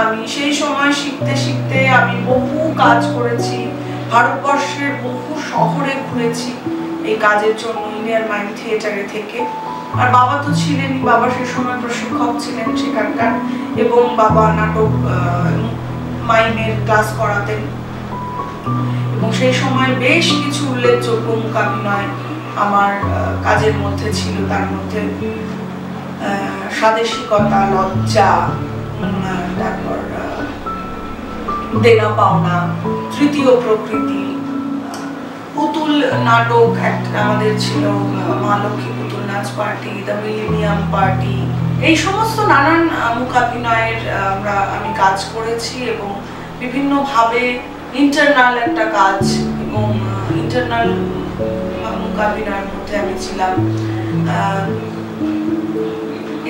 আমি সেই সময় শিখতে শিখতে আমি বহু কাজ করেছি, ভারতবর্ষের বহু শহরে ঘুরেছি এই কাজের জন্য ইন্ডিয়ান মাইম থিয়েটারে থেকে। আর বাবা তো ছিলেনই, বাবা সেই সময় প্রশিক্ষক ছিলেন সেখানকার, এবং বাবা নাটক মাইমের ক্লাস করাতেন, এবং সেই সময় বেশ কিছু উল্লেখযোগ্য মূকাভিনয় আমার কাজের মধ্যে ছিল। তার মধ্যে স্বাদেশিকতা, লজ্জা, তারপর দেনা পাওনা, তৃতীয় প্রকৃতি, পুতুল নাটক একটা আমাদের ছিল, মা লক্ষ্মী পুতুল নাচ পার্টি, দ্য মিলেনিয়াম পার্টি, এই সমস্ত নানান মূকাভিনয়ের আমি কাজ করেছি। এবং বিভিন্নভাবে ইন্টারনাল একটা কাজ এবং ইন্টারনাল মূকাভিনয়ের মধ্যে আমি ছিলাম।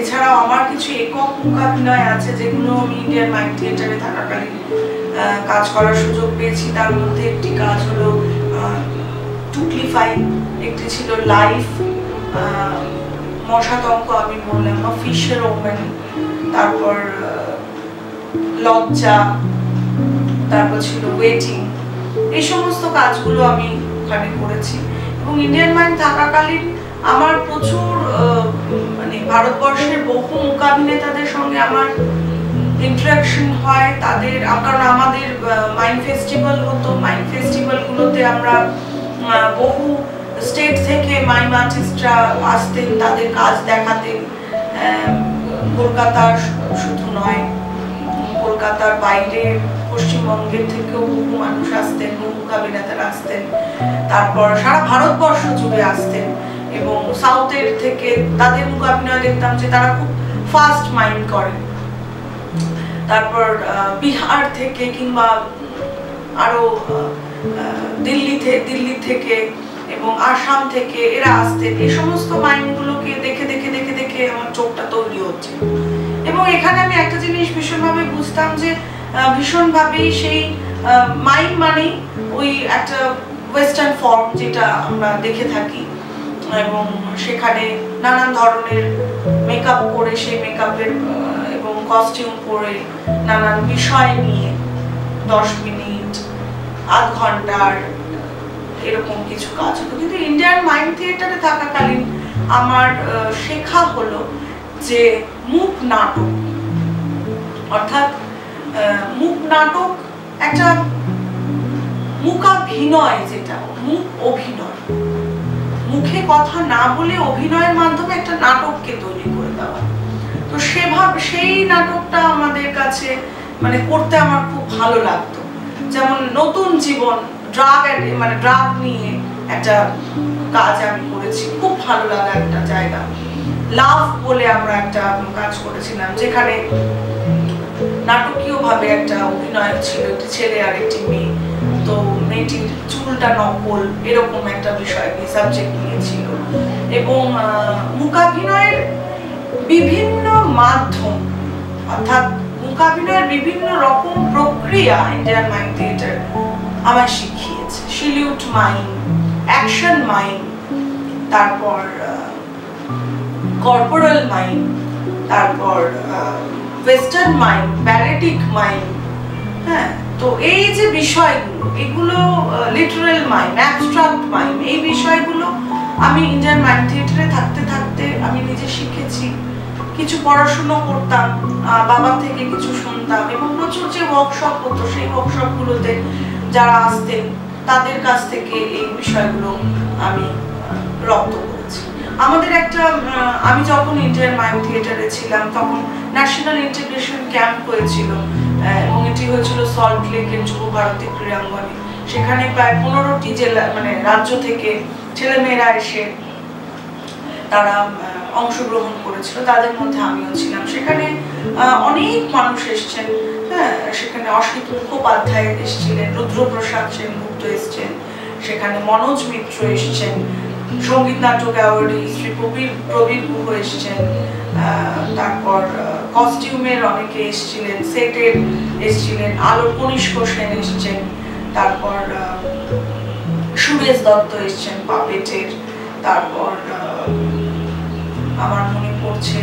এছাড়াও আমার কিছু একক মূকাভিনয় আছে যেগুলো আমি ইন্ডিয়ান মাইম থিয়েটারে থাকাকালীন কাজ করার সুযোগ পেয়েছি। তার মধ্যে একটি কাজ হলো টুকলিফাই, একটি ছিল লাইফ, মশাতঙ্ক আমি বললাম, ফিশের ওমেন, তারপর লজ্জা, তারপর ছিল ওয়েটিং। এই সমস্ত কাজগুলো আমি ওখানে করেছি। এবং ইন্ডিয়ান মাইম থাকাকালীন আমার প্রচুর মানে ভারতবর্ষের বহু মূকাভিনেতাদের সঙ্গে আমার ইন্টারাকশন হয়। তাদের, কারণ আমাদের মাইম ফেস্টিভ্যাল হতো, মাইম ফেস্টিভ্যালগুলোতে আমরা বহু স্টেট থেকে মাইম আর্টিস্টরা আসতেন, তাদের কাজ দেখাতেন। কলকাতার শুধু নয়, কলকাতার বাইরে পশ্চিমবঙ্গের থেকেও বহু মানুষ আসতেন, বহু মূকাভিনেতারা আসতেন। তারপর সারা ভারতবর্ষ জুড়ে আসতেন, এবং সাউথের থেকে তাদের মূকাভিনয় দেখতাম যে তারা খুব ফাস্ট মাইম করেন। তারপর বিহার থেকে কিংবা আরো দিল্লি থেকে এবং আসাম থেকে এরা আসতেন। এই সমস্ত মাইমগুলোকে দেখে দেখে দেখে দেখে আমার চোখটা তৈরি হচ্ছে। এবং এখানে আমি একটা জিনিস ভীষণভাবে বুঝতাম যে ভীষণভাবেই সেই মাইম মানেই ওই একটা ওয়েস্টার্ন ফর্ম যেটা আমরা দেখে থাকি, এবং সেখানে নানান ধরনের মেকআপ করে, সেই মেকআপের এবং কস্টিউম পরে নানান বিষয় নিয়ে 10 মিনিট, আধ ঘন্টার এরকম কিছু কাজ হতো। কিন্তু ইন্ডিয়ান মাইম থিয়েটারে থাকাকালীন আমার শেখা হলো যে মূক নাটক, অর্থাৎ মূক নাটক একটা মূকাভিনয়, যেটা মূক অভিনয়, মুখে কথা না বলে অভিনয়ের মাধ্যমে একটা নাটককে তৈরি করে দেওয়া। তো সেই নাটকটা আমাদের কাছে মানে করতে আমার খুব ভালো লাগতো। যেমন নতুন জীবন, ড্রাগ নিয়ে একটা কাজ আমি করেছি, খুব ভালো লাগা একটা জায়গা। লাভ বলে আমরা একটা কাজ করেছিলাম, যেখানে নাটকীয়ভাবে একটা অভিনয় ছিল, একটি ছেলে আর একটি মেয়ে। তো মেয়েটির চুলটা নকল, এরকম একটা বিষয় নিয়ে সাবজেক্ট নিয়েছিল। এবং মূকাভিনয়ের বিভিন্ন মাধ্যম, অর্থাৎ মূকাভিনয়ের বিভিন্ন রকম প্রক্রিয়া ইন্ডিয়ান মাইম থিয়েটার আমায় শিখিয়েছে। সিলিউট মাইম, অ্যাকশন মাইম, তারপর কর্পোরাল মাইম, তারপর ওয়েস্টার্ন মাইম, ব্যালেটিক মাইম। হ্যাঁ, তো এই যে বিষয়গুলো, এগুলো লিটারাল মাইম, অ্যাবস্ট্রাক্ট মাইম, এই বিষয়গুলো আমি ইন্ডিয়ান মাইম থিয়েটারে থাকতে থাকতে আমি নিজে শিখেছি। কিছু পড়াশুনো করতাম, বাবা থেকে কিছু শুনতাম, এবং প্রচুর যে ওয়ার্কশপ হতো সেই ওয়ার্কশপগুলোতে যারা আসতেন তাদের কাছ থেকে এই বিষয়গুলো আমি রপ্ত করেছি। আমাদের একটা, আমি যখন ইন্ডিয়ান মাইম থিয়েটারে ছিলাম তখন ন্যাশনাল ইন্টিগ্রেশন ক্যাম্প হয়েছিল, এবং এটি হয়েছিল সল্ট লেকের যুব ভারতী ক্রীড়াঙ্গনে। সেখানে প্রায় 15টি জেলা মানে রাজ্য থেকে ছেলেমেয়েরা এসে তারা অংশগ্রহণ করেছিল, তাদের মধ্যে আমিও ছিলাম। সেখানে অনেক মানুষ এসছেন। হ্যাঁ, সেখানে অসিত মুখোপাধ্যায় এসেছিলেন, রুদ্রপ্রসাদ সেনগুপ্ত এসছেন, সেখানে মনোজ মিত্র এসছেন, সঙ্গীত নাটক অ্যাওয়ার্ডে শ্রী প্রবীর গুহ এসছেন, তারপর কস্টিউমের অনেকে এসছিলেন, সেটের এসছিলেন, আলোর কনিষ্ক সেন এসছেন, তারপর সুরেশ দত্ত এসছেন পাপেটের, তারপর আমার মনে পড়ছে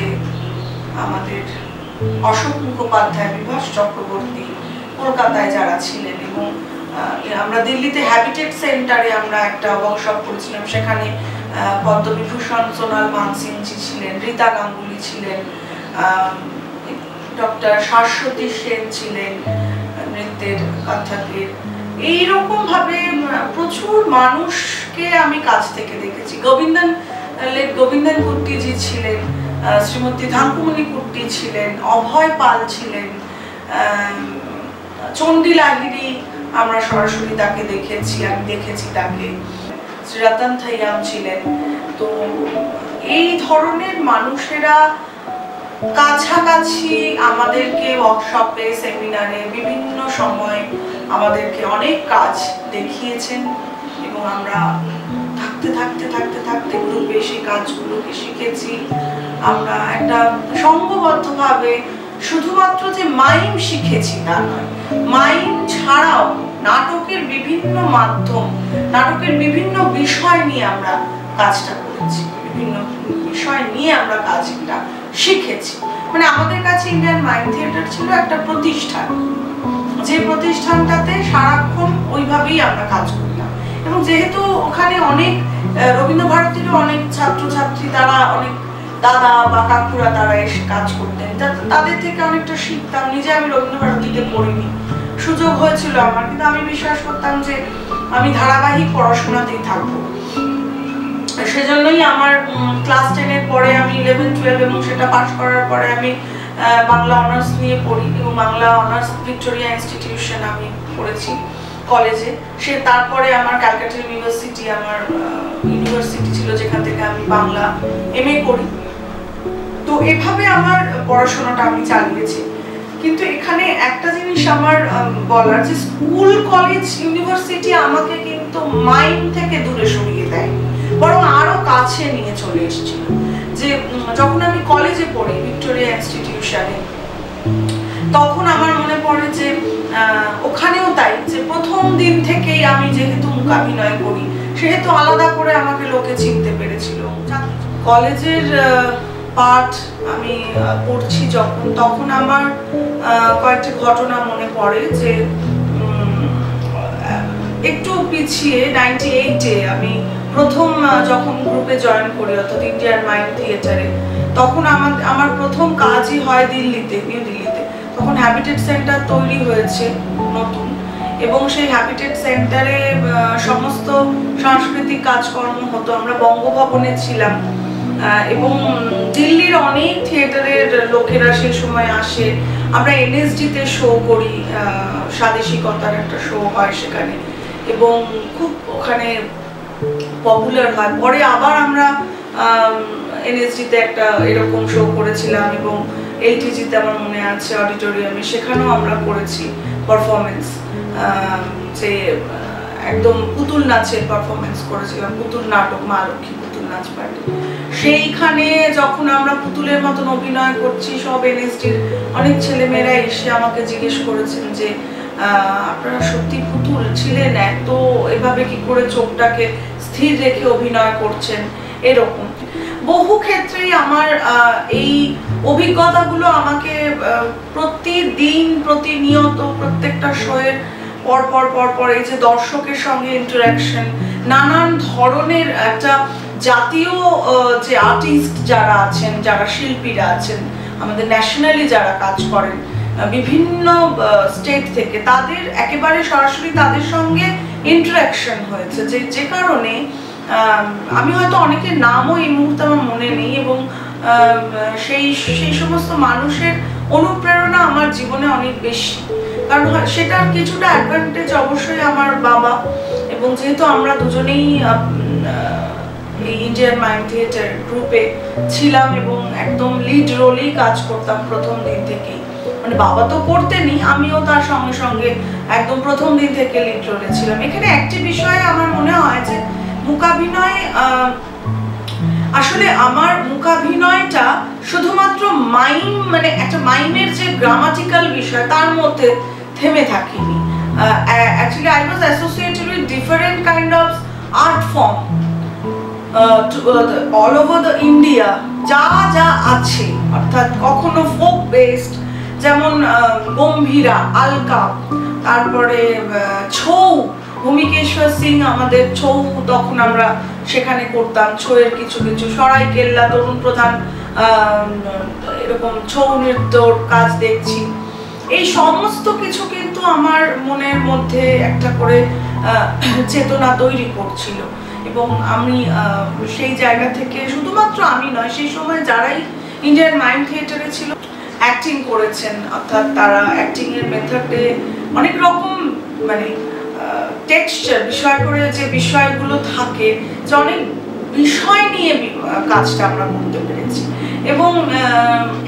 আমাদের অশোক মুখোপাধ্যায়, বিভাস চক্রবর্তী কলকাতায় যারা ছিলেন, এবং আমরা দিল্লিতে হ্যাবিটেট সেন্টারে আমরা একটা ওয়ার্কশপ করেছিলাম, সেখানে পদ্মবিভূষণ সোনাল মানসিংজি ছিলেন, রীতা গাঙ্গুলি ছিলেন, ডক্টর শাশ্বতী সেন ছিলেন নৃত্যের কত্থকের। এইরকম ভাবে প্রচুর মানুষকে আমি কাছ থেকে দেখেছি। গোবিন্দন কুট্টিজি ছিলেন, শ্রীমতী ধানকুমণি কুট্টি ছিলেন, অভয় পাল ছিলেন, চণ্ডী লাহিড়ী আমরা সরাসরি তাকে দেখেছি, আমি দেখেছি তাকে, শ্রী রতন থাইয়াম ছিলেন। তো এই ধরনের মানুষেরা কাছাকাছি আমাদেরকে ওয়ার্কশপে, সেমিনারে বিভিন্ন সময় আমাদেরকে অনেক কাজ দেখিয়েছেন, এবং আমরা থাকতে থাকতে থাকতে থাকতে গ্রুপে সেই কাজগুলোকে শিখেছি। আমরা একটা সংঘবদ্ধভাবে শুধুমাত্র যে মাইম শিখেছি তা নয়, মাইম ছাড়াও নাটকের বিভিন্ন মাধ্যম, নাটকের বিভিন্ন বিষয় নিয়ে আমরা কাজটা করেছি, বিভিন্ন বিষয় নিয়ে আমরা কাজটা শিখেছি। মানে আমাদের কাছে ইন্ডিয়ান মাইম থিয়েটার ছিল একটা প্রতিষ্ঠান, যে প্রতিষ্ঠানটাতে সারাক্ষণ ওইভাবেই আমরা কাজ করতাম। এবং যেহেতু ওখানে অনেক রবীন্দ্রভারতীরও অনেক ছাত্রছাত্রী, তারা অনেক দাদা বা কাকুরা তারা এসে কাজ করতেন, তাদের থেকে অনেকটা শিখতাম। নিজে আমি রবীন্দ্রভারতীতে পড়িনি, সুযোগ হয়েছিল আমার, কিন্তু আমি বিশ্বাস করতাম যে আমি ধারাবাহিক পড়াশোনাতেই থাকবো। সেজন্যই আমার ক্লাস 10-এর পরে আমি 11-12 এবং সেটা পাস করার পরে আমি বাংলা অনার্স নিয়ে পড়ি, এবং বাংলা অনার্স ভিক্টোরিয়া ইনস্টিটিউশন আমি পড়েছি কলেজে। তারপরে আমার ক্যালকাটা ইউনিভার্সিটি আমার ইউনিভার্সিটি ছিল, যেখান থেকে আমি বাংলা MA করি। তো এভাবে আমার পড়াশোনাটা আমি চালিয়েছি। কিন্তু এখানে একটা জিনিস আমার বলার, যে স্কুল, কলেজ, ইউনিভার্সিটি আমাকে কিন্তু মাইম থেকে দূরে সরিয়ে দেয়, বরং আরো কাছে নিয়ে চলে এসেছিল। যে যখন আমি কলেজে পড়ি ভিক্টোরিয়া ইনস্টিটিউশনে, তখন আমার মনে পড়ে যে ওখানেও তাই, যে প্রথম দিন থেকেই আমি যেহেতু মূকাভিনয় করি, সেহেতু আলাদা করে আমাকে লোকে চিনতে পেরেছিল। কলেজের পাঠ আমি পড়ছি যখন, তখন আমার কয়েকটি ঘটনা মনে পড়ে। যে একটু পিছিয়ে 98-এ আমি প্রথম যখন গ্রুপে জয়েন করি, অর্থাৎ ইন্ডিয়ান মাইম থিয়েটারে, তখন আমার প্রথম কাজই হয় দিল্লিতে, নিউ দিল্লিতে। তখন হ্যাবিটেট সেন্টার তৈরি হয়েছে নতুন, এবং সেই হ্যাবিটেট সেন্টারে সমস্ত সাংস্কৃতিক কাজকর্ম হতো। আমরা বঙ্গভবনে ছিলাম, এবং দিল্লির অনেক থিয়েটারের লোকেরা সেই সময় আসে। আমরা NSD-তে শো করি, স্বাদেশিকতার একটা শো হয় সেখানে, এবং খুব ওখানে পপুলার হয়। পরে আবার আমরা NSD-তে একটা এরকম শো করেছিলাম, এবং LTG-তে আমার মনে আছে অডিটোরিয়ামে, সেখানেও আমরা করেছি পারফরমেন্স, যে একদম পুতুল নাচের পারফরমেন্স করেছিলাম, পুতুল নাটক, মা লক্ষ্মী পুতুল নাচ পার্টি। সেইখানে যখন আমরা পুতুলের মতন অভিনয় করছি, সব NSD-র অনেক ছেলেমেয়েরা এসে আমাকে জিজ্ঞেস করেছেন যে আপনারা সত্যি পুতুল ছিলেন, এত এভাবে কি করে চোখটাকে স্থির রেখে অভিনয় করছেন। এরকম বহু ক্ষেত্রেই আমার এই অভিজ্ঞতাগুলো আমাকে প্রতিদিন, প্রতিনিয়ত, প্রত্যেকটা শোয়ের পরপর এই যে দর্শকের সঙ্গে ইন্টারাকশন, নানান ধরনের একটা জাতীয় যে আর্টিস্ট যারা আছেন, যারা শিল্পীরা আছেন, আমাদের ন্যাশনালি যারা কাজ করেন বিভিন্ন স্টেট থেকে, তাদের একেবারে সরাসরি তাদের সঙ্গে ইন্টারাকশন হয়েছে, যে কারণে আমি হয়তো অনেকের নামও এই মুহূর্তে আমার মনে নেই, এবং সেই সমস্ত মানুষের অনুপ্রেরণা আমার জীবনে অনেক বেশি। কারণ সেটার কিছুটা অ্যাডভান্টেজ অবশ্যই আমার বাবা, এবং যেহেতু আমরা দুজনেই এই ইন্ডিয়ান মাইম থিয়েটার গ্রুপে ছিলাম, এবং একদম লিড রোলেই কাজ করতাম প্রথম দিন থেকেই। মানে বাবা তো করতেনই, আমিও তার সঙ্গে সঙ্গে একদম প্রথম দিন থেকে লিড রোলে ছিলাম। এখানে একটি বিষয়ে আমার মনে হয় যে মূকাভিনয়, আসলে আমার মূকাভিনয়টা শুধুমাত্র মাইম, মানে একটা মাইমের যে গ্রামাটিক্যাল বিষয় তার মধ্যে থেমে থাকিনি। Actually I was associated with different kind of art form all over the India. যা যা আছে, অর্থাৎ কখনো ফোক বেসড, যেমন গম্ভীরা, আলকা, তারপরে ছৌ, ভূমিকেশ্বর সিং আমাদের ছৌ তখন আমরা সেখানে করতাম, ছৌয়ের কিছু কিছু, সরাইকেল্লা, তরুণ প্রধান এরকম ছৌ নৃত্যর কাজ দেখছি। এই সমস্ত কিছু কিন্তু আমার মনের মধ্যে একটা করে চেতনা তৈরি করছিল, এবং আমি সেই জায়গা থেকে, শুধুমাত্র আমি নয়, সেই সময় যারাই ইন্ডিয়ান মাইম থিয়েটারে ছিল অ্যাক্টিং করেছেন, অর্থাৎ তারা অ্যাক্টিং এর মেথডে অনেক রকম মানে টেক্সচার, বিষয় করে যে বিষয়গুলো থাকে, যে অনেক বিষয় নিয়ে কাজটা আমরা করতে পেরেছি। এবং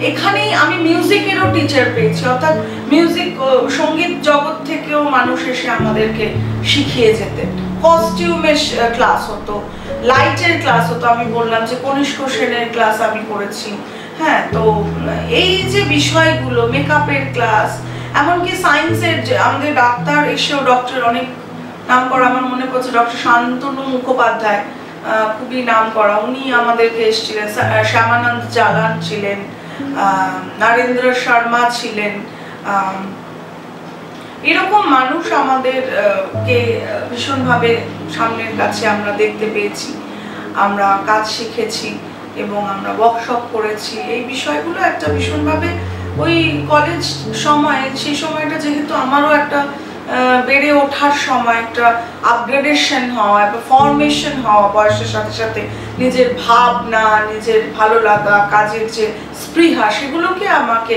এখানেই আমি মিউজিকেরও টিচার পেয়েছি, অর্থাৎ মিউজিক, সঙ্গীত জগৎ থেকেও মানুষ এসে আমাদেরকে শিখিয়ে যেতেন। কস্টিউমের ক্লাস হতো, লাইটের ক্লাস হতো, আমি বললাম যে কনিষ্ক সেনের ক্লাস আমি করেছি। হ্যাঁ, তো এই যে বিষয়গুলো, মেকআপের ক্লাস, এমনকি সায়েন্সের যে আমাদের ডাক্তার এসেও, ডক্টর অনেক নাম করা, আমার মনে পড়ছে ডক্টর শান্তনু মুখোপাধ্যায়, খুবই নাম করা, উনি আমাদেরকে এসেছিলেন, শ্যামানন্দ জালান ছিলেন, নরেন্দ্র শর্মা ছিলেন, এরকম মানুষ আমাদের কে ভীষণভাবে সামনের কাছে আমরা দেখতে পেয়েছি, আমরা কাজ শিখেছি এবং আমরা ওয়ার্কশপ করেছি। এই বিষয়গুলো একটা ভীষণভাবে ওই কলেজ সময়ে, সেই সময়টা যেহেতু আমারও একটা বেড়ে ওঠার সময়, একটা আপগ্রেডেশন হওয়া, একটা ফরমেশন হওয়া, বয়সের সাথে সাথে নিজের ভাবনা, নিজের ভালো লাগা, কাজের যে স্পৃহা, সেগুলোকে আমাকে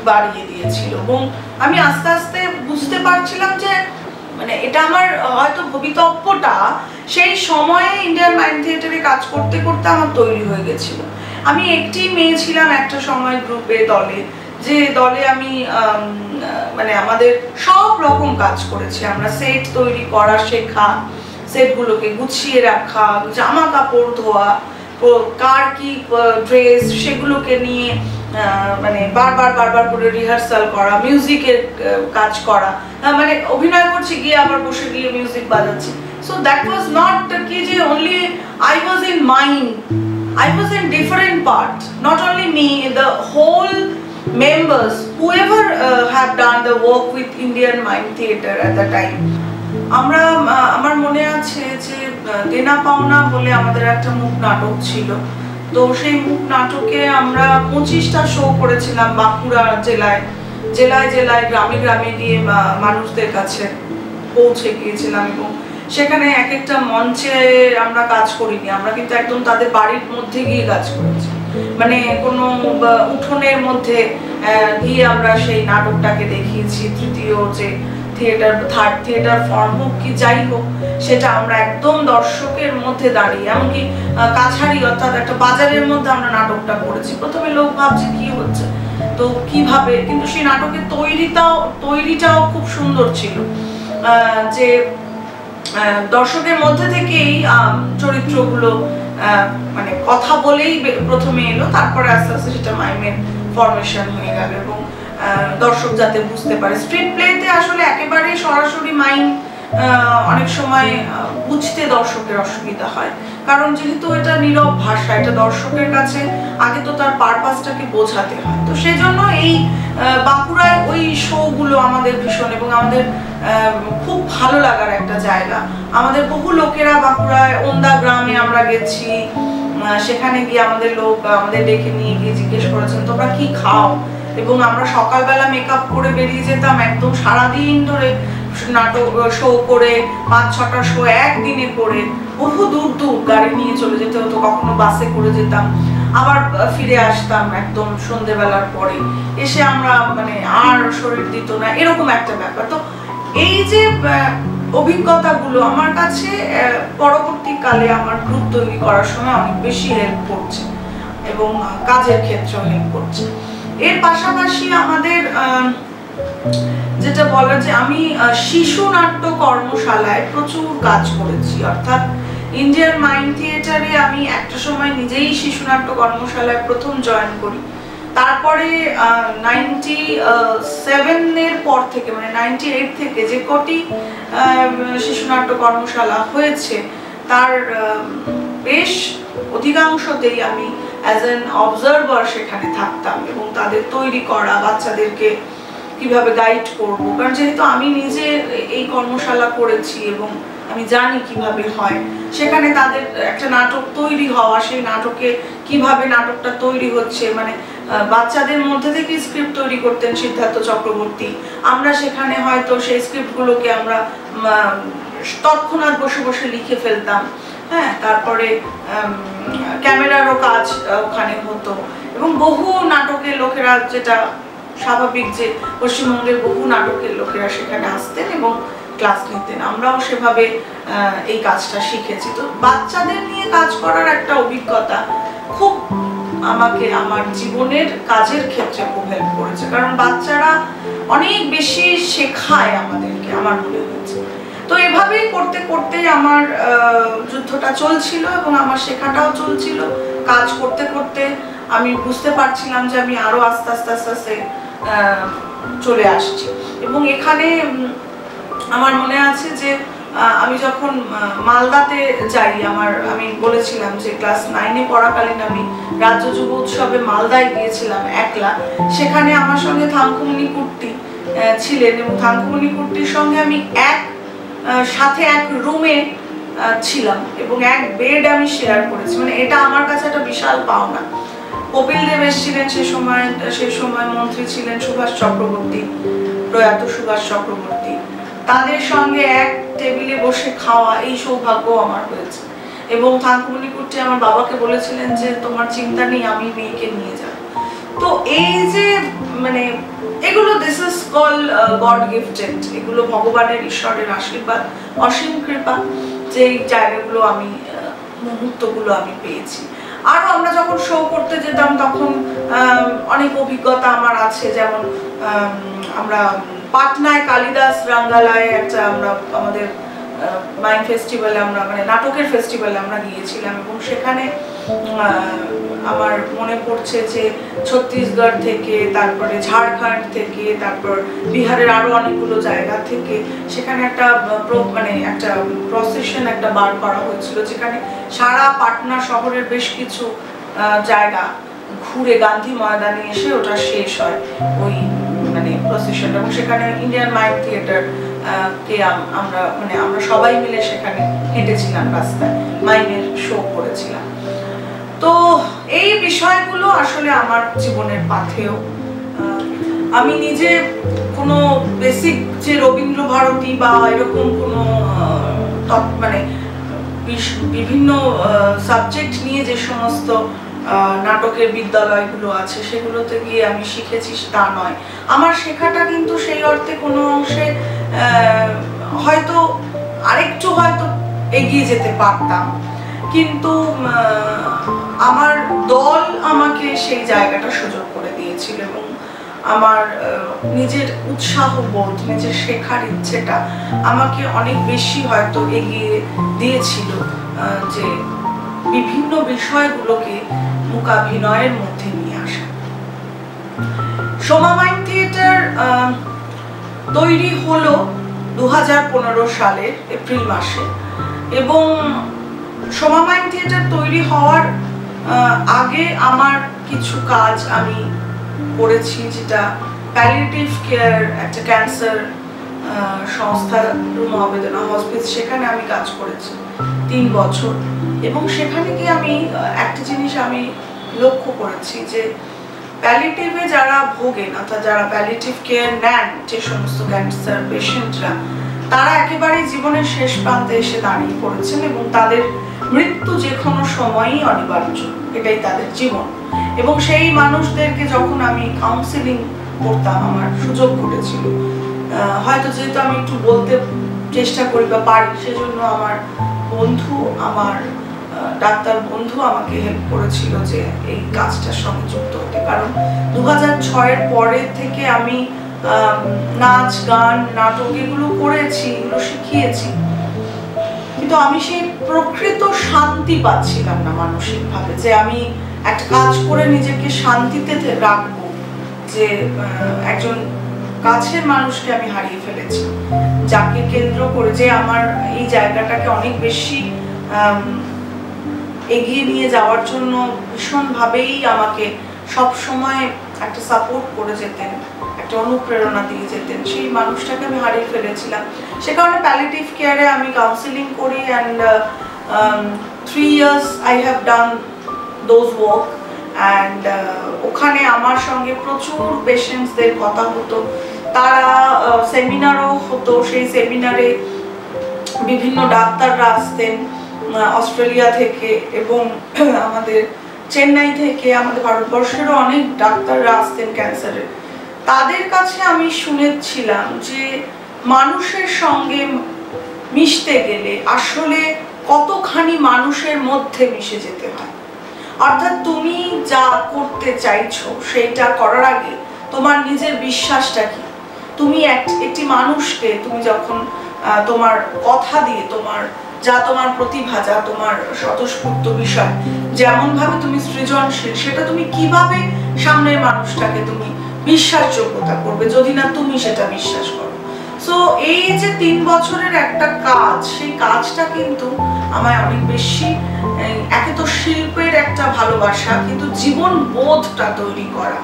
বাড়িয়ে দিয়েছিল। এবং আমি আস্তে আস্তে বুঝতে পারছিলাম যে মানে এটা আমার হয়তো ভবিতব্যটা সেই সময়ে ইন্ডিয়ান মাইম থিয়েটারে কাজ করতে করতে আমার তৈরি হয়ে গেছিল। আমি একটি মেয়ে ছিলাম একটা সময় গ্রুপে, দলে, যে দলে আমি মানে আমাদের সব রকম কাজ করেছি আমরা, সেট তৈরি করা শেখা, সেটগুলোকে গুছিয়ে রাখা, জামা কাপড় ধোয়া, কার কি ড্রেস, সেগুলোকে নিয়ে মানে বারবার করে রিহার্সাল করা, মিউজিকের কাজ করা, মানে অভিনয় করছি গিয়ে আবার বসে গিয়ে মিউজিক বাজাচ্ছি। সো দ্যাট ওয়াজ নট কি যে only I was in mime, I was in different part, not only me, the whole members, whoever have done the work with Indian Mime Theatre at the time. আমরা, আমার মনে আছে যে দেনা পাওনা বলে আমাদের একটা মুখ নাটক ছিল, তো সেই মুখ নাটকে আমরা 25টা শো করেছিলাম বাঁকুড়া জেলায়, জেলায় জেলায়, গ্রামে গ্রামে গিয়ে মানুষদের কাছে পৌঁছে গিয়েছিলাম। এবং সেখানে এক একটা মঞ্চে আমরা কাজ করিনি, আমরা কিন্তু একদম তাদের বাড়ির মধ্যে গিয়ে কাজ করেছি, মানে কোনো উঠোনের মধ্যে গিয়ে আমরা সেই নাটকটাকে দেখিয়েছি। তৃতীয় যে থিয়েটার, থার্ড থিয়েটার ফর্ম হোক কি যাই হোক, সেটা আমরা একদম দর্শকের মধ্যে দাঁড়িয়ে, এমনকি কাছারি অর্থাৎ একটা বাজারের মধ্যে আমরা নাটকটা করেছি। প্রথমে লোক ভাবছে কি হচ্ছে, তো কিভাবে, কিন্তু সেই নাটকের তৈরিটাও খুব সুন্দর ছিল, যে দর্শকের মধ্যে থেকেই চরিত্রগুলো মানে কথা বলেই প্রথমে এলো, তারপরে আস্তে আস্তে সেটা মাইমের ফরমেশন হয়ে গেল, এবং দর্শক যাতে বুঝতে পারে। স্ট্রিট প্লেতে আসলে একেবারে সরাসরি মাইম অনেক সময় বুঝতে দর্শকের অসুবিধা হয়, কারণ যেহেতু এটা নীরব ভাষা, এটা দর্শকের কাছে আগে তো তার পারপাসটাকে বোঝাতে হয়। তো সেজন্য এই বাঁকুড়ায় ওই শোগুলো আমাদের ভীষণ, এবং আমাদের খুব ভালো লাগার একটা জায়গা। আমাদের বহু লোকেরা বাঁকুড়ায় ওন্দা গ্রামে আমরা গেছি, সেখানে গিয়ে আমাদের লোক আমাদের ডেকে নিয়ে গিয়ে জিজ্ঞেস করেছেন তোমরা কি খাও, এবং আমরা সকালবেলা মেকআপ করে বেরিয়ে যেতাম, একদম সারাদিন ধরে নাটক শো করে 5-6টা শো একদিনে করে বহু দূর দূর গাড়ি নিয়ে চলে যেতে হতো, কখনো বাসে করে যেতাম, আবার ফিরে আসতাম একদম সন্ধ্যেবেলার পরে, এসে আমরা মানে আর শরীর দিত না, এরকম একটা ব্যাপার। তো এই যে অভিজ্ঞতাগুলো আমার কাছে পরবর্তীকালে আমার গ্রুপ তৈরি করার সময় অনেক বেশি হেল্প করছে এবং কাজের ক্ষেত্রেও হেল্প করছে। এর পাশাপাশি আমাদের যেটা বলা যে আমি শিশু নাট্য কর্মশালায় প্রচুর কাজ করেছি, অর্থাৎ ইন্ডিয়ান মাইম থিয়েটারে আমি একটা সময় নিজেই শিশু নাট্য কর্মশালায় প্রথম জয়েন করি। তারপরে 97-এর পর থেকে, মানে 98 থেকে যে কটি শিশু নাট্য কর্মশালা হয়েছে তার বেশ অধিকাংশতেই আমি অ্যাজ অ্যান অবজারভার সেখানে থাকতাম এবং তাদের তৈরি করা বাচ্চাদেরকে কিভাবে গাইড করব, কারণ যেহেতু আমি নিজে এই কর্মশালা করেছি এবং আমি জানি কিভাবে হয়, সেখানে তাদের একটা নাটক তৈরি হওয়া, সেই নাটকে কিভাবে নাটকটা তৈরি হচ্ছে, মানে বাচ্চাদের মধ্যে থেকে স্ক্রিপ্ট তৈরি করতেন সিদ্ধার্থ চক্রবর্তী। আমরা সেখানে হয়তো সেই স্ক্রিপ্টগুলোকে আমরা তৎক্ষণাৎ বসে বসে লিখে ফেলতাম। হ্যাঁ, তারপরে ক্যামেরারও কাজ ওখানে হতো এবং বহু নাটকের লোকেরা, যেটা স্বাভাবিক যে পশ্চিমবঙ্গের বহু নাটকের লোকেরা সেখানে আসতেন এবং ক্লাস নিতেন। আমরাও সেভাবে এই কাজটা শিখেছি। তো বাচ্চাদের নিয়ে কাজ করার একটা অভিজ্ঞতা খুব আমাকে আমার জীবনের কাজের ক্ষেত্রে খুব হেল্প করেছে, কারণ বাচ্চারা অনেক বেশি শেখায় আমাদেরকে, আমার মনে হয়েছে। তো এভাবেই করতে করতে আমার যুদ্ধটা চলছিল এবং আমার শেখাটাও চলছিল। কাজ করতে করতে আমি বুঝতে পারছিলাম যে আমি আরো আস্তে আস্তে আস্তে আস্তে চলে আসছি। এবং এখানে আমার মনে আছে যে আমি যখন মালদাতে যাই, আমি বলেছিলাম যে ক্লাস 9-এ পড়াকালীন আমি রাজ্য যুব উৎসবে মালদায় গিয়েছিলাম একলা। সেখানে আমার সঙ্গে থাঙ্কুমণি কুট্টি ছিলেন এবং থাঙ্কুমণি কুট্টির সঙ্গে আমি সাথে এক রুমে ছিলাম এবং এক বেড আমি শেয়ার করেছি। মানে এটা আমার কাছে একটা বিশাল পাওনা। কপিল দেব এসেছিলেন সেই সময় মন্ত্রী ছিলেন সুভাষ চক্রবর্তী, প্রয়াত সুভাষ চক্রবর্তী। তাদের সঙ্গে এক টেবিলে বসে খাওয়া, এই সৌভাগ্য আমার হয়েছে। এবং থাঙ্কুমণি কুট্টি আমার বাবাকে বলেছিলেন যে তোমার চিন্তা নেই, আমি মেয়েকে নিয়ে যাব। তো এই যে মানে এগুলো this is call god gifted, এগুলো ভগবানের ঈশ্বরের আশীর্বাদ, অসীম কৃপা, যে জায়গাগুলো আমি মুহূর্তগুলো আমি পেয়েছি। আরও আমরা যখন শো করতে যেতাম তখন অনেক অভিজ্ঞতা আমার আছে। যেমন আমরা পাটনায় কালিদাস রাঙ্গালায় একটা আমরা আমাদের মাইম ফেস্টিভ্যালে আমরা মানে নাটকের ফেস্টিভ্যালে আমরা গিয়েছিলাম এবং সেখানে আমার মনে পড়ছে যে ছত্তিশগড় থেকে, তারপরে ঝাড়খণ্ড থেকে, তারপর বিহারের আরো অনেকগুলো জায়গা থেকে সেখানে একটা মানে একটা প্রসেশন একটা বার করা হয়েছিল, যেখানে সারা পাটনা শহরের বেশ কিছু জায়গা ঘুরে গান্ধী ময়দানে এসে ওটা শেষ হয় ওই মানে প্রসেশনটা। এবং সেখানে ইন্ডিয়ান মাইম থিয়েটার কে আমরা সবাই মিলে সেখানে হেঁটেছিলাম, রাস্তায় মাইমের শো করেছিলাম। তো এই বিষয়গুলো আসলে আমার জীবনের পাথেয়। আমি নিজে কোনো বেসিক যে রবীন্দ্র ভারতী বা এরকম কোনো মানে বিভিন্ন সাবজেক্ট নিয়ে যে সমস্ত নাটকের বিদ্যালয়গুলো আছে সেগুলোতে গিয়ে আমি শিখেছি তা নয়। আমার শেখাটা কিন্তু সেই অর্থে কোনো অংশে হয়তো আরেকটু হয়তো এগিয়ে যেতে পারতাম, কিন্তু আমার দল আমাকে সেই জায়গাটা সুযোগ করে দিয়েছিল এবং আমার নিজের উৎসাহ বোধ, নিজের শেখার ইচ্ছেটা আমাকে অনেক বেশি হয়তো এগিয়ে দিয়েছিল যে বিভিন্ন বিষয়গুলোকে মূকাভিনয়ের মধ্যে নিয়ে আসা। সোমা মাইম থিয়েটার তৈরি হলো 2015 সালের এপ্রিল মাসে এবং সোমা মাইম থিয়েটার তৈরি হওয়ার আগে আমার কিছু কাজ আমি করেছি, যেটা প্যালিয়েটিভ কেয়ার একটা ক্যান্সার সংস্থা রুম আবেদনা হসপিস, সেখানে আমি কাজ করেছি 3 বছর। এবং সেখানে গিয়ে আমি একটা জিনিস আমি লক্ষ্য করেছি যে প্যালিয়েটিভে যারা ভোগেন অর্থাৎ যারা প্যালিয়েটিভ কেয়ার নেন, যে সমস্ত ক্যান্সার পেশেন্টরা, তারা একেবারে জীবনের শেষ প্রান্তে এসে দাঁড়িয়ে পড়েছেন এবং তাদের মৃত্যু যে কোনো সময়ই অনিবার্য, এটাই তাদের জীবন। এবং সেই মানুষদেরকে যখন আমি কাউন্সিলিং করতাম, আমার সুযোগ ঘটেছিল, হয়তো যেহেতু আমি একটু বলতে চেষ্টা করি বা পারি, সেজন্য আমার বন্ধু, আমার ডাক্তার বন্ধু আমাকে হেল্প করেছিল যে এই কাজটার সঙ্গে যুক্ত হতে। কারণ 2006-এর পরের থেকে আমি নাচ, গান, নাটক এগুলো করেছি, এগুলো শিখিয়েছি, কিন্তু আমি সেই প্রকৃত শান্তি পাচ্ছিলাম না মানসিকভাবে, যে আমি একটা কাজ করে নিজেকে শান্তিতে রাখবো। যে একজন কাছের মানুষকে আমি হারিয়ে ফেলেছি, যাকে কেন্দ্র করে, যে আমার এই জায়গাটাকে অনেক বেশি এগিয়ে নিয়ে যাওয়ার জন্য ভীষণভাবেই আমাকে সব সময় একটা সাপোর্ট করে যেতেন, একটা অনুপ্রেরণা দিয়ে যেতেন, সেই মানুষটাকে আমি হারিয়ে ফেলেছিলাম। সে কারণে প্যালিয়েটিভ কেয়ারে আমি কাউন্সিলিং করি, and 3 years I have done those work, and ওখানে আমার সঙ্গে প্রচুর পেশেন্টসদের কথা হতো, তারা সেমিনারও হতো, সেই সেমিনারে বিভিন্ন ডাক্তাররা আসতেন অস্ট্রেলিয়া থেকে এবং আমাদের চেন্নাই থেকে, আমাদের ভারতবর্ষেরও অনেক ডাক্তাররা আসতেন ক্যান্সারের। তাদের কাছে আমি শুনেছিলাম যে মানুষের সঙ্গে মিশতে গেলে আসলে কতখানি মানুষের মধ্যে মিশে যেতে হয়। অর্থাৎ তুমি যা করতে চাইছো সেইটা করার আগে তোমার নিজের বিশ্বাসটা কি, তুমি একটি মানুষকে তুমি যখন তোমার কথা দিয়ে, তোমার প্রতিভা, যা তোমার স্বতঃস্ফূর্ত বিষয়, যেমন ভাবে তুমি সৃজনশীল, সেটা তুমি কিভাবে সামনের মানুষটাকে তুমি বিশ্বাসযোগ্যতা করবে যদি না তুমি সেটা বিশ্বাস করো। সো এই যে 3 বছরের একটা কাজ, সেই কাজটা কিন্তু আমায় অনেক বেশি, একে তো শিল্পের একটা ভালোবাসা, কিন্তু জীবন বোধটা তৈরি করা,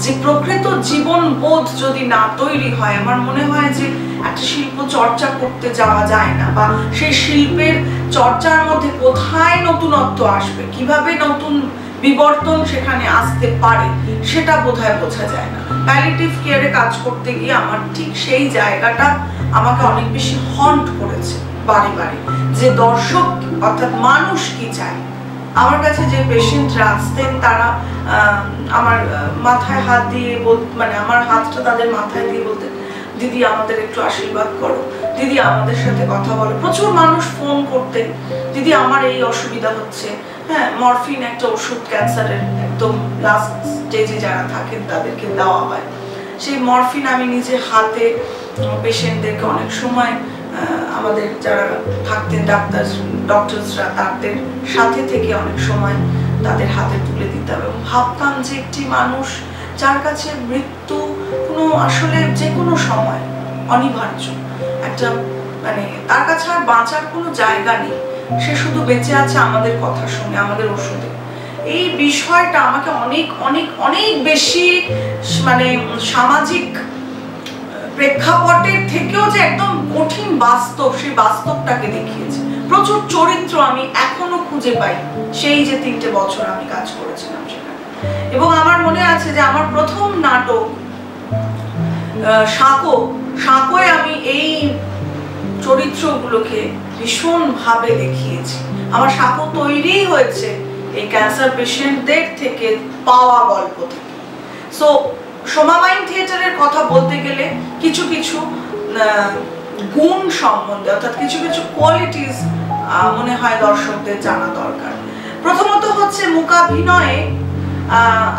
যে প্রকৃত জীবন বোধ যদি না তৈরি হয়, আমার মনে হয় যে একটা শিল্প চর্চা করতে যাওয়া যায় না, বা সেই শিল্পের চর্চার মধ্যে কোথায় নতুনত্ব আসবে, কিভাবে নতুন বিবর্তন সেখানে আসতে পারে, সেটা বোধহয় বোঝা যায় না। প্যালিয়েটিভ কেয়ারে কাজ করতে গিয়ে আমার ঠিক সেই জায়গাটা আমাকে অনেক বেশি হন্ট করেছে বারে বারে, যে দর্শক অর্থাৎ মানুষ কি চায়। আমার কাছে যে পেশেন্টরা আসতেন তারা আমার মাথায় হাত দিয়ে মানে আমার হাতটা তাদের মাথায় দিয়ে বলতেন, দিদি আমাদের একটু আশীর্বাদ করো, দিদি আমাদের সাথে কথা বলো। প্রচুর মানুষ ফোন করতেন, দিদি আমার এই অসুবিধা হচ্ছে, হ্যাঁ মরফিন একটা ওষুধ ক্যান্সারের একদম লাস্ট স্টেজে যারা থাকেন তাদেরকে দেওয়া হয়, সেই মরফিন আমি নিজে হাতে পেশেন্টদেরকে অনেক সময় আমাদের যারা থাকতেন ডক্টরসরা তাদের সাথে থেকে অনেক সময় তাদের হাতে তুলে দিতাম, এবং ভাবতাম যে একটি মানুষ যার কাছে মৃত্যু কোনো আসলে যে কোনো সময় অনিবার্য, একটা মানে তার কাছে আর বাঁচার কোনো জায়গা নেই, সে শুধু বেঁচে আছে আমাদের কথা শুনে, আমাদের ওষুধে। এই বিষয়টা আমাকে অনেক অনেক অনেক বেশি মানে সামাজিক প্রেক্ষাপটের থেকেও যে একদম কঠিন বাস্তব, সেই বাস্তবটাকে দেখিয়েছে। প্রচুর চরিত্র আমি এখনো খুঁজে পাই সেই যে 3টে বছর আমি কাজ করেছিলাম সেখানে। এবং আমার মনে আছে যে আমার প্রথম নাটক সাঁকোয় আমি এই চরিত্রগুলোকে ভীষণভাবে দেখিয়েছি। আমার সাঁকো তৈরি হয়েছে এই ক্যান্সার পেশেন্টদের থেকে পাওয়া গল্প থেকে। সো সোমা মাইম থিয়েটারের কথা বলতে গেলে কিছু কিছু গুণ সম্বন্ধে, অর্থাৎ কিছু কিছু কোয়ালিটিস মনে হয় দর্শকদের জানা দরকার। প্রথমত হচ্ছে মূকাভিনয়ে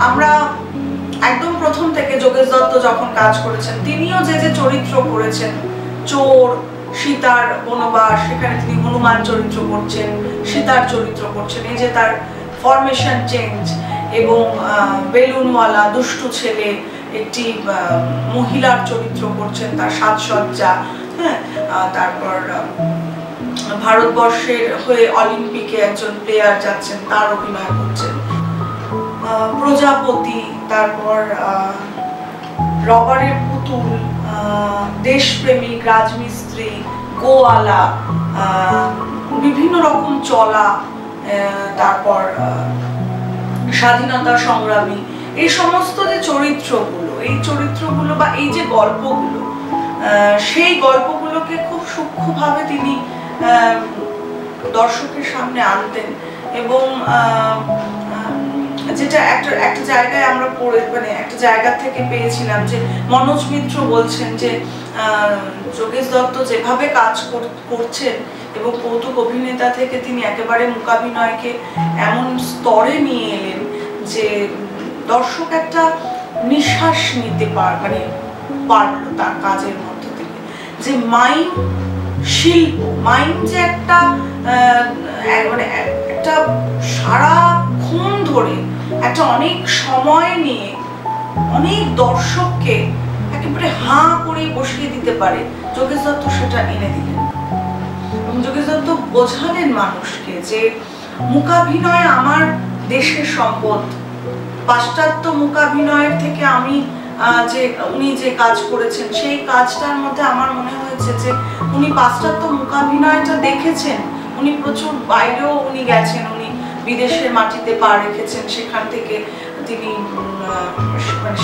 আমরা একদম প্রথম থেকে যোগেশ দত্ত যখন কাজ করেছেন, তিনিও যে যে চরিত্র করেছেন, চোর, সীতার বনবাস, সেখানে তিনি হনুমান চরিত্র করছেন, সীতার চরিত্র করছেন, এই যে তার ফরমেশন চেঞ্জ, এবং বেলুনওয়ালা দুষ্টু ছেলে একটি মহিলার চরিত্র করছেন, তার সাজসজ্জা, হ্যাঁ, তারপর ভারতবর্ষের হয়ে অলিম্পিকে একজন প্লেয়ার যাচ্ছেন, তার অভিনয় করছেন, প্রজাপতি, তারপর রবারের পুতুল, দেশপ্রেমিক, রাজমিস্ত্রি, গোয়ালা, বিভিন্ন রকম চলা, তারপর স্বাধীনতা সংগ্রামী, এই সমস্ত যে চরিত্রগুলো, এই চরিত্রগুলো বা এই যে গল্পগুলো, সেই গল্পগুলোকে খুব সূক্ষ্মভাবে তিনি দর্শকের সামনে আনতেন। এবং যেটা একটা জায়গায় আমরা পড়ে মানে একটা জায়গা থেকে পেয়েছিলাম যে মনোজ মিত্র বলছেন যে যোগেশ দত্ত যেভাবে কাজ করছেন এবং কৌতুক অভিনেতা থেকে তিনি একেবারে মূকাভিনয়কে এমন স্তরে নিয়ে এলেন যে দর্শক একটা নিঃশ্বাস নিতে পারলো তার কাজের মধ্য থেকে। যে মাইম শিল্প, মাইম যে একটা মানে একটা সারাক্ষণ ধরে একটা অনেক সময় নিয়ে অনেক দর্শককে একেবারে হাঁ করে বসিয়ে দিতে পারে, যোগেশ দত্ত সেটা এনে দিলেন। এবং যোগেশ দত্ত বোঝালেন মানুষকে যে মূকাভিনয় আমার দেশের সম্পদ। পাশ্চাত্য মূকাভিনয়ের থেকে আমি উনি যে কাজ করেছেন সেই কাজটার মধ্যে আমার মনে হয়েছে যে উনি পাশ্চাত্য মূকাভিনয়টা দেখেছেন, উনি প্রচুর বাইরেও উনি গেছেন, উনি বিদেশের মাটিতে পা রেখেছেন, সেখান থেকে তিনি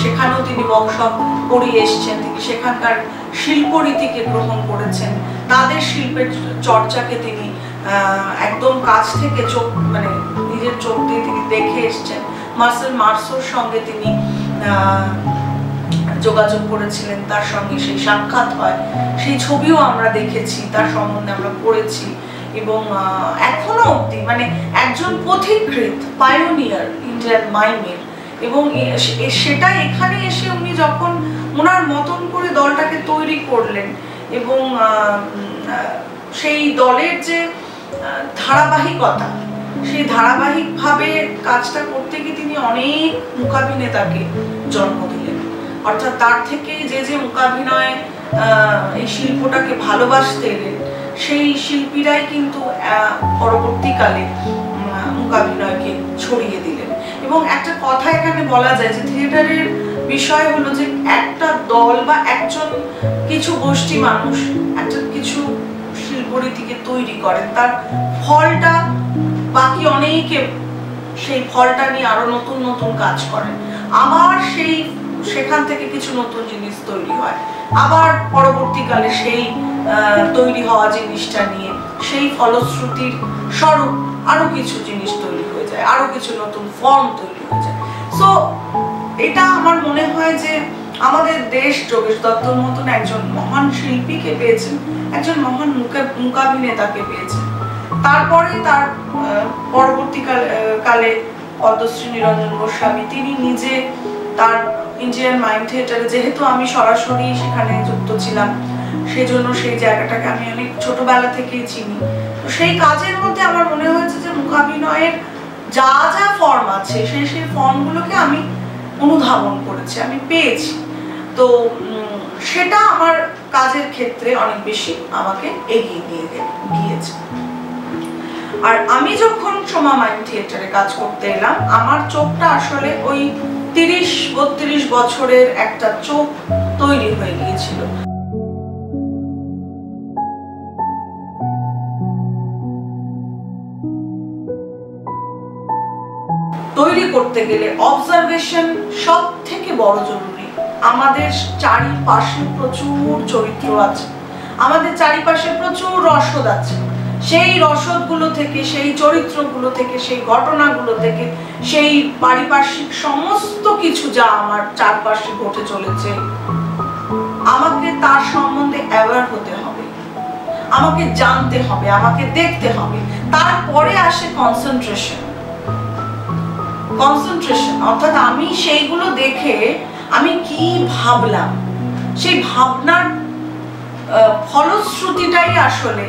সেখানেও তিনি ওয়ার্কশপ করিয়ে এসছেন, তিনি সেখানকার শিল্পরীতিকে গ্রহণ করেছেন, তাদের শিল্পের চর্চাকে তিনি একদম কাছ থেকে নিজের চোখ দিয়ে তিনি দেখে এসছেন। মার্সেল মার্সোর সঙ্গে তিনি যোগাযোগ করেছিলেন, তার সঙ্গে সেই সাক্ষাৎ হয়, সেই ছবিও আমরা দেখেছি, তার সম্বন্ধে আমরা পড়েছি, এবং এখনো অব্দি একজন পথিকৃৎ, পায়োনিয়ার ইন্ডিয়ান মাইমের। এবং সেটা এখানে এসে উনি যখন ওনার মতন করে দলটাকে তৈরি করলেন, এবং সেই দলের যে ধারাবাহিকতা, সেই ধারাবাহিকভাবে কাজটা করতে গিয়ে তিনি অনেক মূকাভিনেতাকে জন্ম দিলেন। অর্থাৎ তার থেকে যে মূকাভিনয় এই শিল্পটাকে ভালোবাসতে এলেন, সেই শিল্পীরাই কিন্তু পরবর্তীকালে মূকাভিনয়কে ছড়িয়ে দিলেন। এবং একটা কথা এখানে বলা যায় যে থিয়েটারের বিষয় হলো যে একটা দল বা একজন কিছু গোষ্ঠী মানুষ একটা কিছু শিল্পরীতিকে তৈরি করেন, তার ফলটা বাকি অনেকে সেই ফলটা নিয়ে আরো নতুন নতুন কাজ করেন, আবার সেখান থেকে কিছু নতুন জিনিস তৈরি হয়, আবার পরবর্তীকালে সেই তৈরি হওয়া জিনিসটা নিয়ে সেই ফলশ্রুতির স্বরূপ আরো কিছু জিনিস তৈরি হয়ে যায়, আরো কিছু নতুন ফর্ম তৈরি হয়ে যায়। সো এটা আমার মনে হয় যে আমাদের দেশ যোগেশ দত্তর মতন একজন মহান শিল্পীকে পেয়েছেন, একজন মহান মূকাভিনেতাকে পেয়েছেন। তারপরে তার পরবর্তীকালে পদ্মশ্রী নিরঞ্জন গোস্বামী, তিনি নিজে তার ইন্ডিয়ান মাইম থিয়েটারে, যেহেতু আমি সরাসরি সেখানে যুক্ত ছিলাম, সেজন্য সেই জায়গাটাকে আমি অনেক ছোটবেলা থেকেই চিনি। তো সেই কাজের মধ্যে আমার মনে হয়েছে যে মূকাভিনয়ের যা যা ফর্ম আছে সেই ফর্মগুলোকে আমি অনুধাবন করেছি, আমি পেয়েছি। তো সেটা আমার কাজের ক্ষেত্রে অনেক বেশি আমাকে এগিয়ে নিয়ে গিয়েছে। আর আমি যখন সোমা মাইম থিয়েটারে কাজ করতে এলাম, আমার চোখটা আসলে ওই 30-32 বছরের একটা চোখ তৈরি হয়ে গিয়েছিল। তৈরি করতে গেলে অবজারভেশন সব থেকে বড় জরুরি। আমাদের চারিপাশে প্রচুর চরিত্র আছে, আমাদের চারিপাশে প্রচুর রসদ আছে, সেই রসদগুলো থেকে, সেই চরিত্রগুলো থেকে, সেই ঘটনাগুলো থেকে, সেই পারিপার্শ্বিক সমস্ত কিছু যা আমার চারপাশে ঘটে চলেছে, আমাকে তার সম্বন্ধে অ্যাওয়ার হতে হবে, আমাকে জানতে হবে, আমাকে দেখতে হবে। তারপরে আসে কনসেন্ট্রেশন, অর্থাৎ আমি সেইগুলো দেখে আমি কি ভাবলাম, সেই ভাবনার ফলশ্রুতিটাই আসলে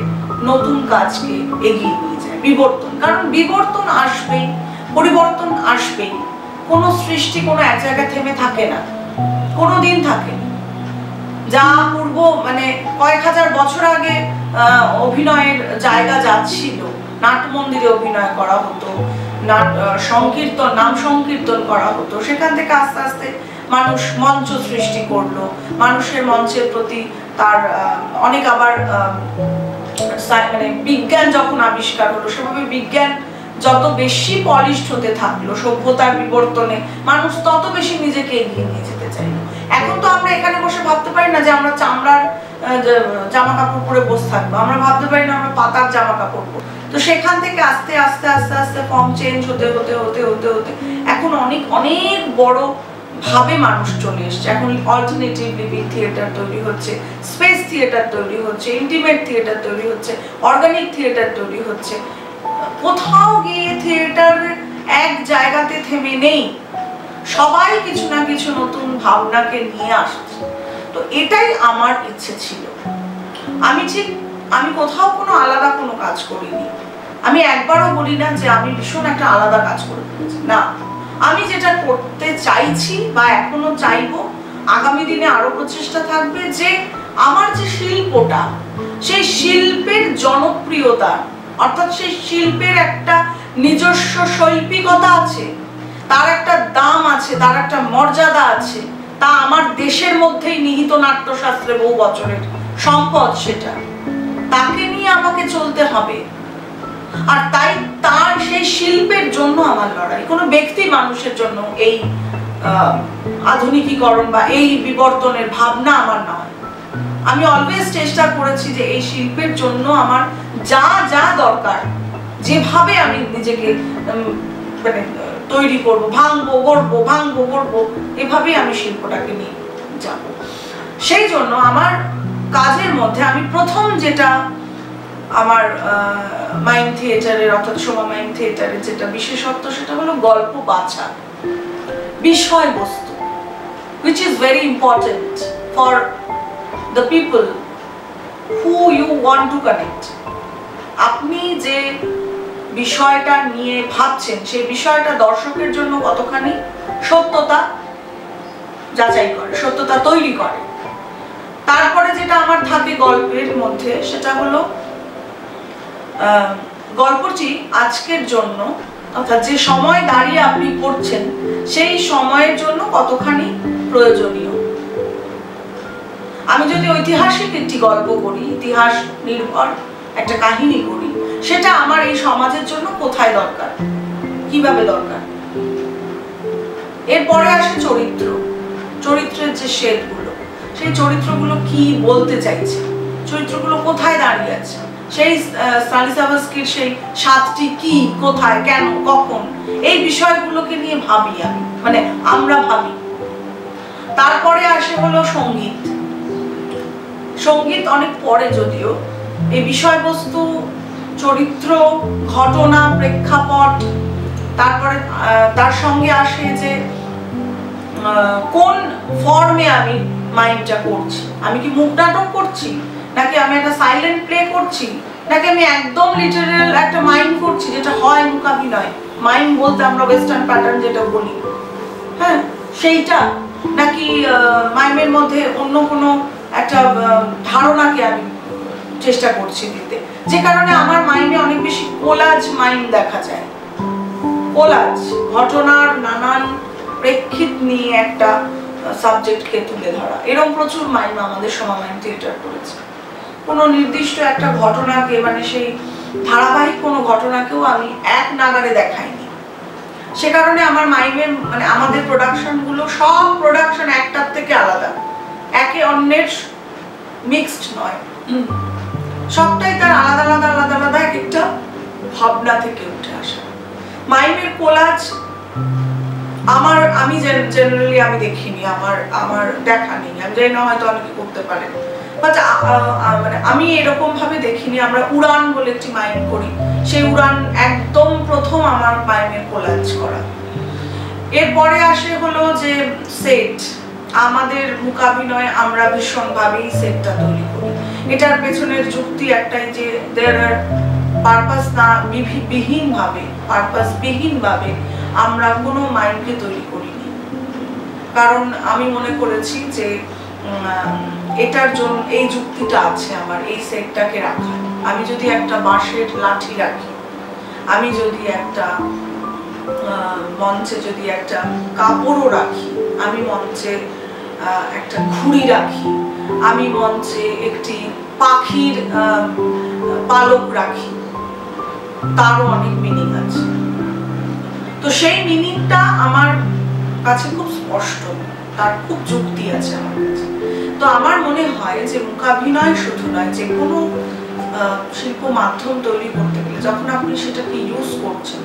নতুন কাজকে এগিয়ে নিয়ে যায়, বিবর্তন। কারণ বিবর্তন আসবেই, পরিবর্তন আসবেই। কোনো সৃষ্টি কোনো এক জায়গায় থেমে থাকে না, কোনোদিন থাকে। যা পূর্ব কয়েক হাজার বছর আগে অভিনয়ের জায়গা যাচ্ছিল, নাটমন্দিরে অভিনয় করা হতো, নাম সংকীর্তন করা হতো, সেখান থেকে আস্তে আস্তে মানুষ মঞ্চ সৃষ্টি করলো, মানুষের মঞ্চের প্রতি তার অনেক আবার বিজ্ঞান যখন আবিষ্কার হলো, সেভাবে বিজ্ঞান যত বেশি পলিশড হতে থাকলো, সভ্যতার বিবর্তনে মানুষ তত বেশি নিজেকে এগিয়ে নিয়ে যেতে চাইলো। এখন তো আমরা এখানে বসে ভাবতে পারি না যে আমরা চামড়ার জামা কাপড় পরে বসে থাকবো, আমরা ভাবতে পারি না আমরা পাতার জামা কাপড় পরবো। তো সেখান থেকে আস্তে আস্তে আস্তে আস্তে ফর্ম চেঞ্জ হতে হতে হতে হতে হতে এখন অনেক অনেক বড় ভাবে মানুষ চলে এসছে। এখন অল্টারনেটিভ লিভিং থিয়েটার তৈরি হচ্ছে, স্পেস থিয়েটার তৈরি হচ্ছে, ইন্টিমেট থিয়েটার তৈরি হচ্ছে, অর্গানিক থিয়েটার তৈরি হচ্ছে। কোথাও গিয়ে থিয়েটার এক জায়গাতে থেমে নেই, সবাই কিছু না কিছু নতুন ভাবনাকে নিয়ে আসছে। তো এটাই আমার ইচ্ছে ছিল। আমি কোথাও কোনো আলাদা কোনো কাজ করিনি, আমি একবারও বলি না যে আমি ভীষণ একটা আলাদা কাজ করে ফেলেছি, না। আমি যেটা করতে চাইছি বা এখনো চাইবো, আগামী দিনে আরো প্রচেষ্টা থাকবে যে আমার যে শিল্পটা, সেই শিল্পের জনপ্রিয়তা, অর্থাৎ সেই শিল্পের একটা নিজস্ব শৈল্পিকতা আছে, তার একটা দাম আছে, তার একটা মর্যাদা আছে, তা আমার দেশের মধ্যেই নিহিত নাট্যশাস্ত্রে বহু বছরের সম্পদ, সেটা তাকে নিয়ে আমাকে চলতে হবে। আর তাই তার সেই শিল্পের জন্য আমার লড়াই, কোনো ব্যক্তি মানুষের জন্য এই আধুনিকীকরণ বা এই বিবর্তনের ভাবনা আমার নয়। আমি অলওয়েজ চেষ্টা করেছি যে এই শিল্পের জন্য আমার যা যা দরকার, যেভাবে আমি নিজেকে মানে তৈরি করবো, ভাঙবো গড়বো, ভাঙবো গড়বো, এভাবেই আমি শিল্পটাকে নিয়ে যাব। সেই জন্য আমার কাজের মধ্যে আমি প্রথম যেটা আমার মাইম থিয়েটারের অর্থাৎ সোমা মাইম থিয়েটারের যেটা বিশেষত্ব, সেটা হলো গল্প বাছা, বিষয়বস্তু, which is very important for the people who you want to connect. আপনি যে বিষয়টা নিয়ে ভাবছেন সেই বিষয়টা দর্শকের জন্য কতখানি সত্যতা যাচাই করে, সত্যতা তৈরি করে। তারপরে যেটা আমার থাকে গল্পের মধ্যে, সেটা হলো গল্পটি আজকের জন্য অর্থাৎ যে সময় দাঁড়িয়ে আপনি করছেন সেই সময়ের জন্য কতখানি প্রয়োজনীয়। আমি যদি ঐতিহাসিক একটি গল্প করি, ইতিহাস নির্ভর একটা কাহিনী করি, সেটা আমার এই সমাজের জন্য কোথায় দরকার, কিভাবে দরকার। এরপরে আসে চরিত্র, চরিত্রের যে শেডগুলো, সেই চরিত্রগুলো কি বলতে চাইছে, চরিত্রগুলো কোথায় দাঁড়িয়ে আছে, সেই স্টানিস্লাভস্কির সেই স্বাদটি কি, কোথায়, কেন, কখন, এই বিষয়গুলোকে নিয়ে ভাবি আমি, মানে আমরা ভাবি। তারপরে আসে হলো সঙ্গীত। সঙ্গীত অনেক পরে, যদিও এই বিষয়বস্তু, চরিত্র, ঘটনা, প্রেক্ষাপট, তারপরে তার সঙ্গে আসে যে কোন ফর্মে আমি মাইমটা করছি। আমি কি মুখ নাটক করছি, নাকি আমি একটা সাইলেন্ট প্লে করছি, নাকি আমি একদম লিটারাল একটা মাইম করছি, যেটা হয় মূকাভিনয়। মাইম বলতে আমরা ওয়েস্টার্ন প্যাটার্ন যেটা বলি, হ্যাঁ, সেইটা, নাকি মাইমের মধ্যে অন্য কোনো একটা ধারণাকে আমি চেষ্টা করছি দিতে, যে কারণে আমার মাইমে অনেক বেশি কোলাজ মাইম দেখা যায়। কোলাজ, ঘটনার নানান প্রেক্ষিত নিয়ে একটা সাবজেক্টকে তুলে ধরা, এরকম প্রচুর মাইম আমাদের সোমা মাইম থিয়েটার করেছে। কোনো নির্দিষ্ট একটা ঘটনাকে, মানে সেই ধারাবাহিক কোনো ঘটনাকেও আমি এক নাগারে দেখাইনি। সে কারণে আমার মাইমের, মানে আমাদের প্রোডাকশনগুলো, সব প্রোডাকশন একটার থেকে আলাদা, একে অন্যের মিক্সড নয়, সবটাই তার আলাদা আলাদা আলাদা আলাদা এক একটা ভাবনা থেকে উঠে আসা। মাইমের কোলাজ আমি জেনারেলি আমি দেখিনি, আমার দেখা নেই, আমি জানি না হয়তো অনেকে করতে পারে, বাট মানে আমি এরকম ভাবে দেখিনি। আমরা উড়ান বলে একটি মাইম করি, সেই উড়ান একদম প্রথম আমার মাইমের কোলাজ করা। এরপরে আসে হলো যে সেট। আমাদের মূকাভিনয় আমরা ভীষণভাবেই সেটটা তৈরি করি। এটার পেছনের যুক্তি একটাই যে দেয়ার আর পারপাসবিহীনভাবে আমরা কোনো মাইমকে তৈরি করিনি, কারণ আমি মনে করেছি যে এটার জন্য এই যুক্তিটা আছে আমার এই সেটটাকে রাখা। আমি যদি একটা বাঁশের লাঠি রাখি, আমি যদি একটা মঞ্চে যদি একটা কাপড়ও রাখি, আমি মঞ্চে একটা ঘুড়ি রাখি, আমি মঞ্চে একটি পাখির পালক রাখি, তারও অনেক মিনিং আছে। তো সেই মিনিংটা আমার কাছে খুব স্পষ্ট, তার খুব যুক্তি আছে আমার কাছে। তো আমার মনে হয় যে মূকাভিনয় শুধু নয়, যে কোনো শিল্প মাধ্যম তৈরি করতে গেলে যখন আপনি সেটাকে ইউজ করছেন,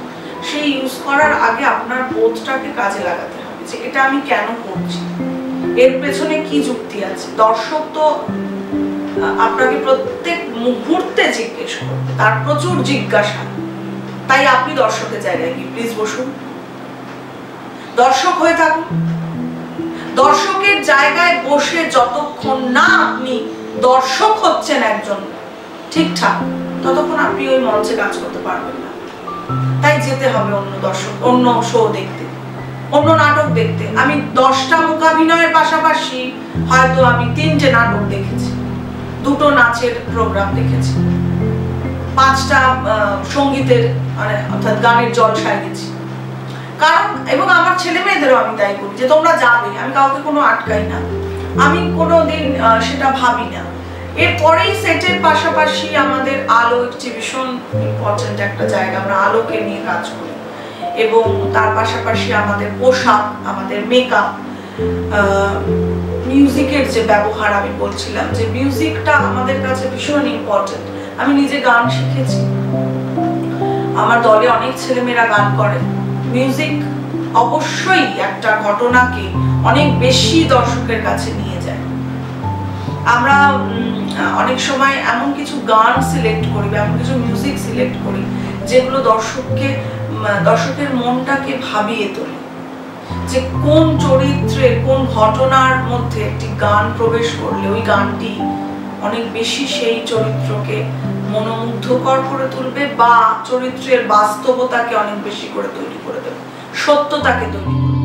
সেই ইউজ করার আগে আপনার বোধটাকে কাজে লাগাতে হবে, যে এটা আমি কেন করছি, এর পেছনে কি যুক্তি আছে। দর্শক তো আপনাকে প্রত্যেক মুহূর্তে জিজ্ঞেস করবে, তার প্রচুর জিজ্ঞাসা। তাই আপনি দর্শকের জায়গায় গিয়ে প্লিজ বসুন, দর্শক হয়ে থাকুন। দর্শকের জায়গায় বসে যতক্ষণ না আপনি দর্শক হচ্ছেন একজন ঠিকঠাক, ততক্ষণ আপনি ওই মঞ্চে কাজ করতে পারবেন না। তাই যেতে হবে অন্য দর্শক, অন্য শো দেখতে, অন্য নাটক দেখতে। আমি 10টা মূকাভিনয়ের পাশাপাশি হয়তো আমি 3টে নাটক দেখেছি, 2টো নাচের প্রোগ্রাম দেখেছি, 5টা সঙ্গীতের মানে অর্থাৎ গানের জলসায় গেছি। কারণ এবং আমার ছেলে মেয়েদেরও আমি তাই করি যে তোমরা যাবে, আমি কাউকে কোনো আটকাই না, আমি কোনোদিন সেটা ভাবি না। এরপরেই সেটের পাশাপাশি আমাদের আলো একটি ভীষণ ইম্পর্টেন্ট একটা জায়গা, আমরা আলোকে নিয়ে কাজ করি এবং তার পাশাপাশি আমাদের পোশাক, আমাদের মেকআপ, মিউজিকের যে ব্যবহার আমি বলছিলাম যে মিউজিকটা আমাদের কাছে ভীষণ ইম্পর্টেন্ট। আমি নিজে গান শিখেছি, আমার দলে অনেক ছেলেমেয়েরা গান করে। মিউজিক অবশ্যই একটা ঘটনাকে অনেক বেশি দর্শকের কাছে নিয়ে যায়। আমরা অনেক সময় এমন কিছু গান সিলেক্ট করি বা এমন কিছু মিউজিক সিলেক্ট করি যেগুলো দর্শকের মনটাকে ভাবিয়ে তোলে, যে কোন চরিত্রের কোন ঘটনার মধ্যে একটি গান প্রবেশ করলে ওই গানটি অনেক বেশি সেই চরিত্রকে মনোমুগ্ধকর করে তুলবে বা চরিত্রের বাস্তবতাকে অনেক বেশি করে তৈরি করে দেবে, সত্যতাকে তৈরি করবে।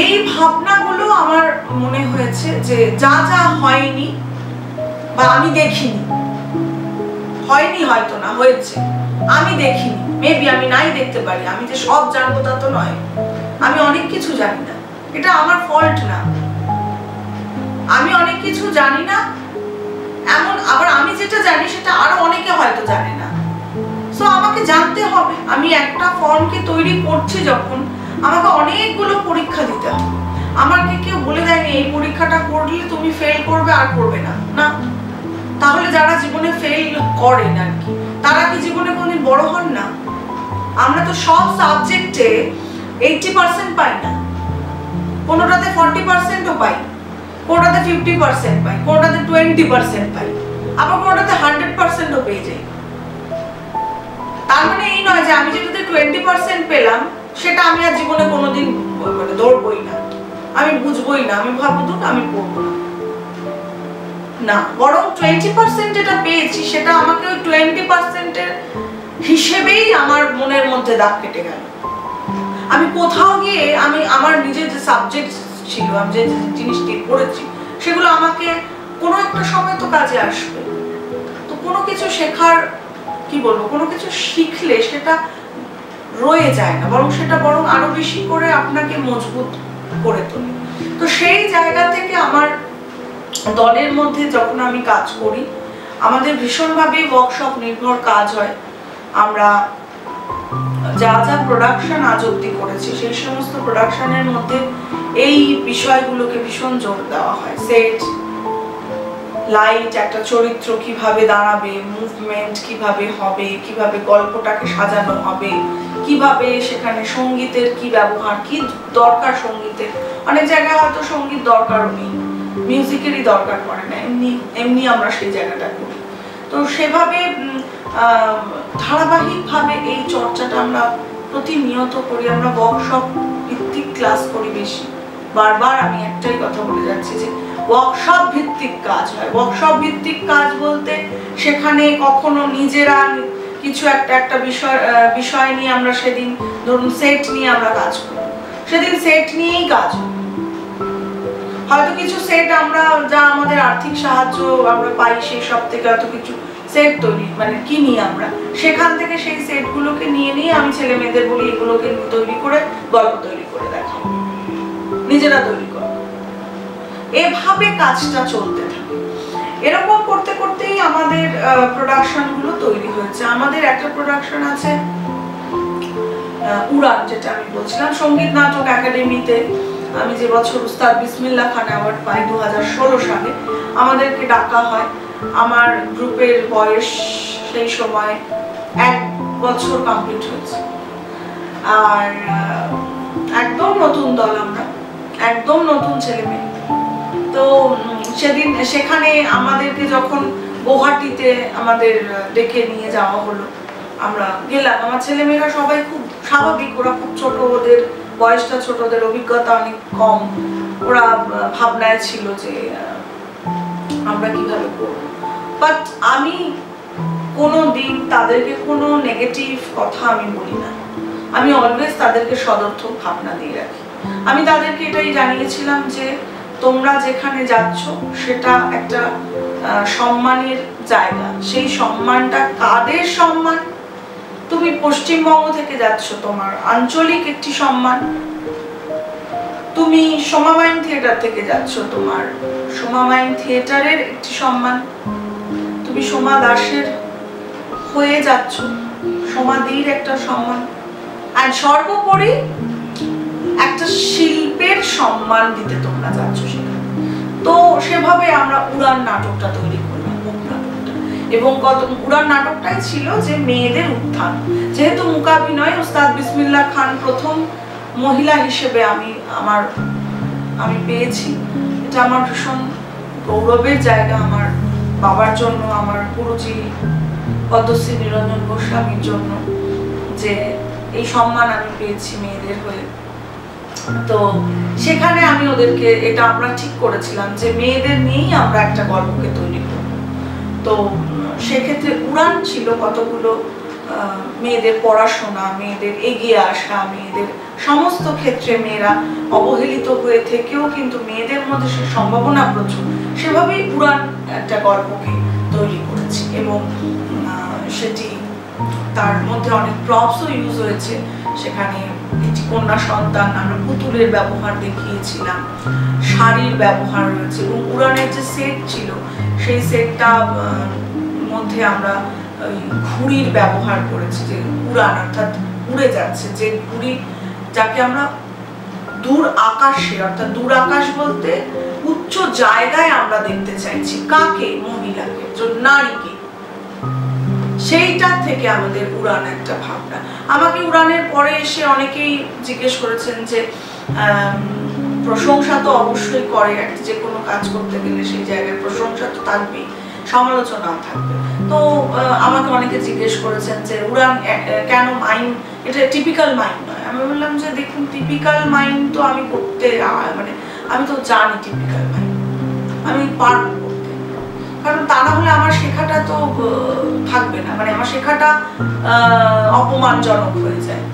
এই ভাবনাগুলো আমার মনে হয়েছে যে যা যা হয়নি বা আমি দেখিনি, হয়নি হয়তো না, হয়েছে আমি দেখিনি, মেবি আমি নাই দেখতে পারি, আমি যে সব জানবো তা তো নয়, আমি অনেক কিছু জানি না, এটা আমার ফল্ট না, আমি অনেক কিছু জানি না, এমন আবার আমি যেটা জানি সেটা আরো অনেকে হয়তো জানে না। সো আমাকে জানতে হবে, আমি একটা ফর্মকে তৈরি করছি যখন আমাকে অনেকগুলো পরীক্ষা দিতে হবে। আমাকে কেউ বলে দেয়নি এই পরীক্ষাটা করলে তুমি ফেল করবে আর করবে না, না। তাহলে যারা জীবনে ফেল করেন আর কি, তারা কি জীবনে কোনদিন বড় হন না? আমরা তো সব সাবজেক্টে 80% পাই না, কোনোটাতে 40%ও পাই, কোনোটাতে 50% পাই, কোনোটাতে 20% পাই, আবার কোনোটাতে 100%ও পেয়ে যাই। তার মানে এই নয় যে আমি যেটাতে 20% পেলাম সেটা আমি আর জীবনে কোনোদিন মানে দৌড়বই না, আমি বুঝবই না, আমি ভাববো আমি পড়বো না, না, বরং 20% যেটা পেয়েছি সেটা আমাকে ওই 20% এর হিসেবেই আমার মনের মধ্যে দাগ কেটে গেল। আমি কোথাও গিয়ে আমি আমার নিজের যে সাবজেক্ট ছিল, আমি যে জিনিসটি পড়েছি সেগুলো আমাকে কোনো একটা সময় তো কাজে আসবে। তো কোনো কিছু শেখার কি বলবো, কোনো কিছু শিখলে সেটা রয়ে যায় না, বরং সেটা বরং আরো বেশি করে আপনাকে মজবুত করে তোলে। তো সেই জায়গা থেকে আমার দলের মধ্যে যখন আমি কাজ করি, আমাদের ভীষণভাবে ওয়ার্কশপ নির্ভর কাজ হয়। আমরা যা যা প্রোডাকশন আজ অব্দি করেছি সেই সমস্ত প্রোডাকশনের মধ্যে এই বিষয়গুলোকে ভীষণ জোর দেওয়া হয়। সেট, লাইট, একটা চরিত্র কিভাবে দাঁড়াবে, মুভমেন্ট কিভাবে হবে, কিভাবে গল্পটাকে সাজানো হবে, কিভাবে সেখানে সঙ্গীতের কি ব্যবহার, কি দরকার সঙ্গীতের। অনেক জায়গায় হয়তো সঙ্গীত দরকারও নেই, মিউজিকেরই দরকার পড়ে না, এমনি আমরা সেই জায়গাটা করি। তো সেভাবে ধারাবাহিকভাবে এই চর্চাটা আমরা প্রতিনিয়ত করি। আমরা ওয়ার্কশপ ভিত্তিক ক্লাস করি বেশি। বারবার আমি একটাই কথা বলে যাচ্ছি যে ওয়ার্কশপ ভিত্তিক কাজ হয়। ওয়ার্কশপ ভিত্তিক কাজ বলতে সেখানে কখনো নিজেরা কিছু একটা বিষয় নিয়ে আমরা সেদিন ধরুন সেট নিয়ে আমরা কাজ করি, সেদিন সেট নিয়েই কাজ হয়। হয়তো কিছু সেট আমরা যা আমাদের আর্থিক সাহায্য আমরা পাই সেই সব থেকে হয়তো কিছু সেট তৈরি মানে কিনি আমরা, সেখান থেকে সেই সেটগুলোকে নিয়ে আমি ছেলে মেয়েদের বলি এগুলোকে তৈরি করে গল্প তৈরি করে দেখাও, নিজেরা তৈরি করো। এভাবে কাজটা চলতে থাকে। এরকম করতে করতেই আমাদের প্রোডাকশন গুলো তৈরি হয়েছে। আমাদের একটা প্রোডাকশন আছে উড়ান, যেটা আমি বলছিলাম, সঙ্গীত নাটক একাডেমিতে আমি যে বছর উস্তাদ বিসমিল্লাহ খান অ্যাওয়ার্ড পাই 2016 সালে, আমাদেরকে ডাকা হয়। আমার গ্রুপের বয়স সেই সময় 1 বছর কমপ্লিট হয়েছে। আর একদম নতুন দল, আমরা একদম নতুন ছেলে মেয়ে। তো সেদিন সেখানে আমাদেরকে যখন গুয়াহাটিতে আমাদের ডেকে নিয়ে যাওয়া হলো, আমরা গেলাম। আমার ছেলেমেয়েরা সবাই খুব স্বাভাবিক, ওরা খুব ছোট, ওদের বয়সটা ছোট, ওদের অভিজ্ঞতা অনেক কম। ওরা ভাবনায় ছিল যে আমরা কিভাবে করব। বাট আমি কোনো দিন তাদেরকে কোনো নেগেটিভ কথা আমি বলি না। আমি অলওয়েজ তাদেরকে সদর্থক ভাবনা দিয়ে রাখি। আমি তাদেরকে এটাই জানিয়েছিলাম যে তোমরা যেখানে যাচ্ছ সেটা একটা সম্মানের জায়গা। সেই সম্মানটা কাদের সম্মান? তুমি পশ্চিমবঙ্গ থেকে যাচ্ছ, তোমার আঞ্চলিক একটি সম্মান। তুমি সোমা মাইন থিয়েটার থেকে যাচ্ছ, তোমার সোমা মাইন থিয়েটারের একটি সম্মান। তুমি সোমা দাসের হয়ে যাচ্ছ, সোমাদির একটা সম্মান। আর সর্বোপরি একটা শিল্পের সম্মান দিতে তোমরা যাচ্ছ সেখানে। তো সেভাবে আমরা উড়ান নাটকটা তৈরি করলাম, এবং উড়ান নাটকটাই ছিল যে মেয়েদের উত্থান। যেহেতু মূকাভিনয় উস্তাদ বিসমিল্লাহ খান প্রথম মহিলা হিসেবে আমি পেয়েছি, এটা আমার ভীষণ গৌরবের জায়গা। আমার বাবার জন্য, আমার গুরুজি পদ্মশ্রী নিরঞ্জন গোস্বামীর জন্য, যে এই সম্মান আমি পেয়েছি মেয়েদের হয়ে। তো সেখানে আমি ওদেরকে, এটা আমরা ঠিক করেছিলাম যে মেয়েদের নিয়েই আমরা একটা গল্পকে তৈরি করব। তো সেক্ষেত্রে উড়ান ছিল কতগুলো মেয়েদের পড়াশোনা, মেয়েদের এগিয়ে আসা, মেয়েদের সমস্ত ক্ষেত্রে মেয়েরা অবহেলিত হয়ে থেকেও কিন্তু মেয়েদের মধ্যে সে সম্ভাবনা প্রচুর। সেভাবেই উড়ান একটা গল্পকে তৈরি করেছি, এবং সেটি তার মধ্যে অনেক প্রপসও ইউজ হয়েছে। সেখানে একটি কন্যা সন্তান, আমরা পুতুলের ব্যবহার দেখিয়েছিলাম, শাড়ির ব্যবহার রয়েছে, এবং উড়ানের যে সেট ছিল সেই সেটটা মধ্যে আমরা ঘুড়ির ব্যবহার করেছি। যে উড়ান অর্থাৎ উড়ে যাচ্ছে, যে ঘুড়ি, যাকে আমরা দূর আকাশে, অর্থাৎ দূর আকাশ বলতে উচ্চ জায়গায় আমরা দেখতে চাইছি। কাকে? মহিলাকে, নারীকে। সেইটা থেকে আমাদের উড়ান একটা ভাবনা। আমাকে উড়ানের পরে এসে অনেকেই জিজ্ঞেস করেছেন যে প্রশংসা তো অবশ্যই করে, যে কোনো কাজ করতে গেলে সেই জায়গায় প্রশংসা তো থাকবেই, সমালোচনাও থাকবে। তো আমাকে অনেকে জিজ্ঞেস করেছেন যে উড়ান কেন মাইন, এটা টিপিক্যাল মাইন নয়। আমি বললাম যে দেখুন, টিপিক্যাল মাইন তো আমি করতে, মানে আমি তো জানি টিপিক্যাল মাইন, আমি পারবো করতে, কারণ তা না হলে আমার শেখাটা তো থাকবে না। মানে আমার শেখাটা অপমানজনক হয়ে যায়।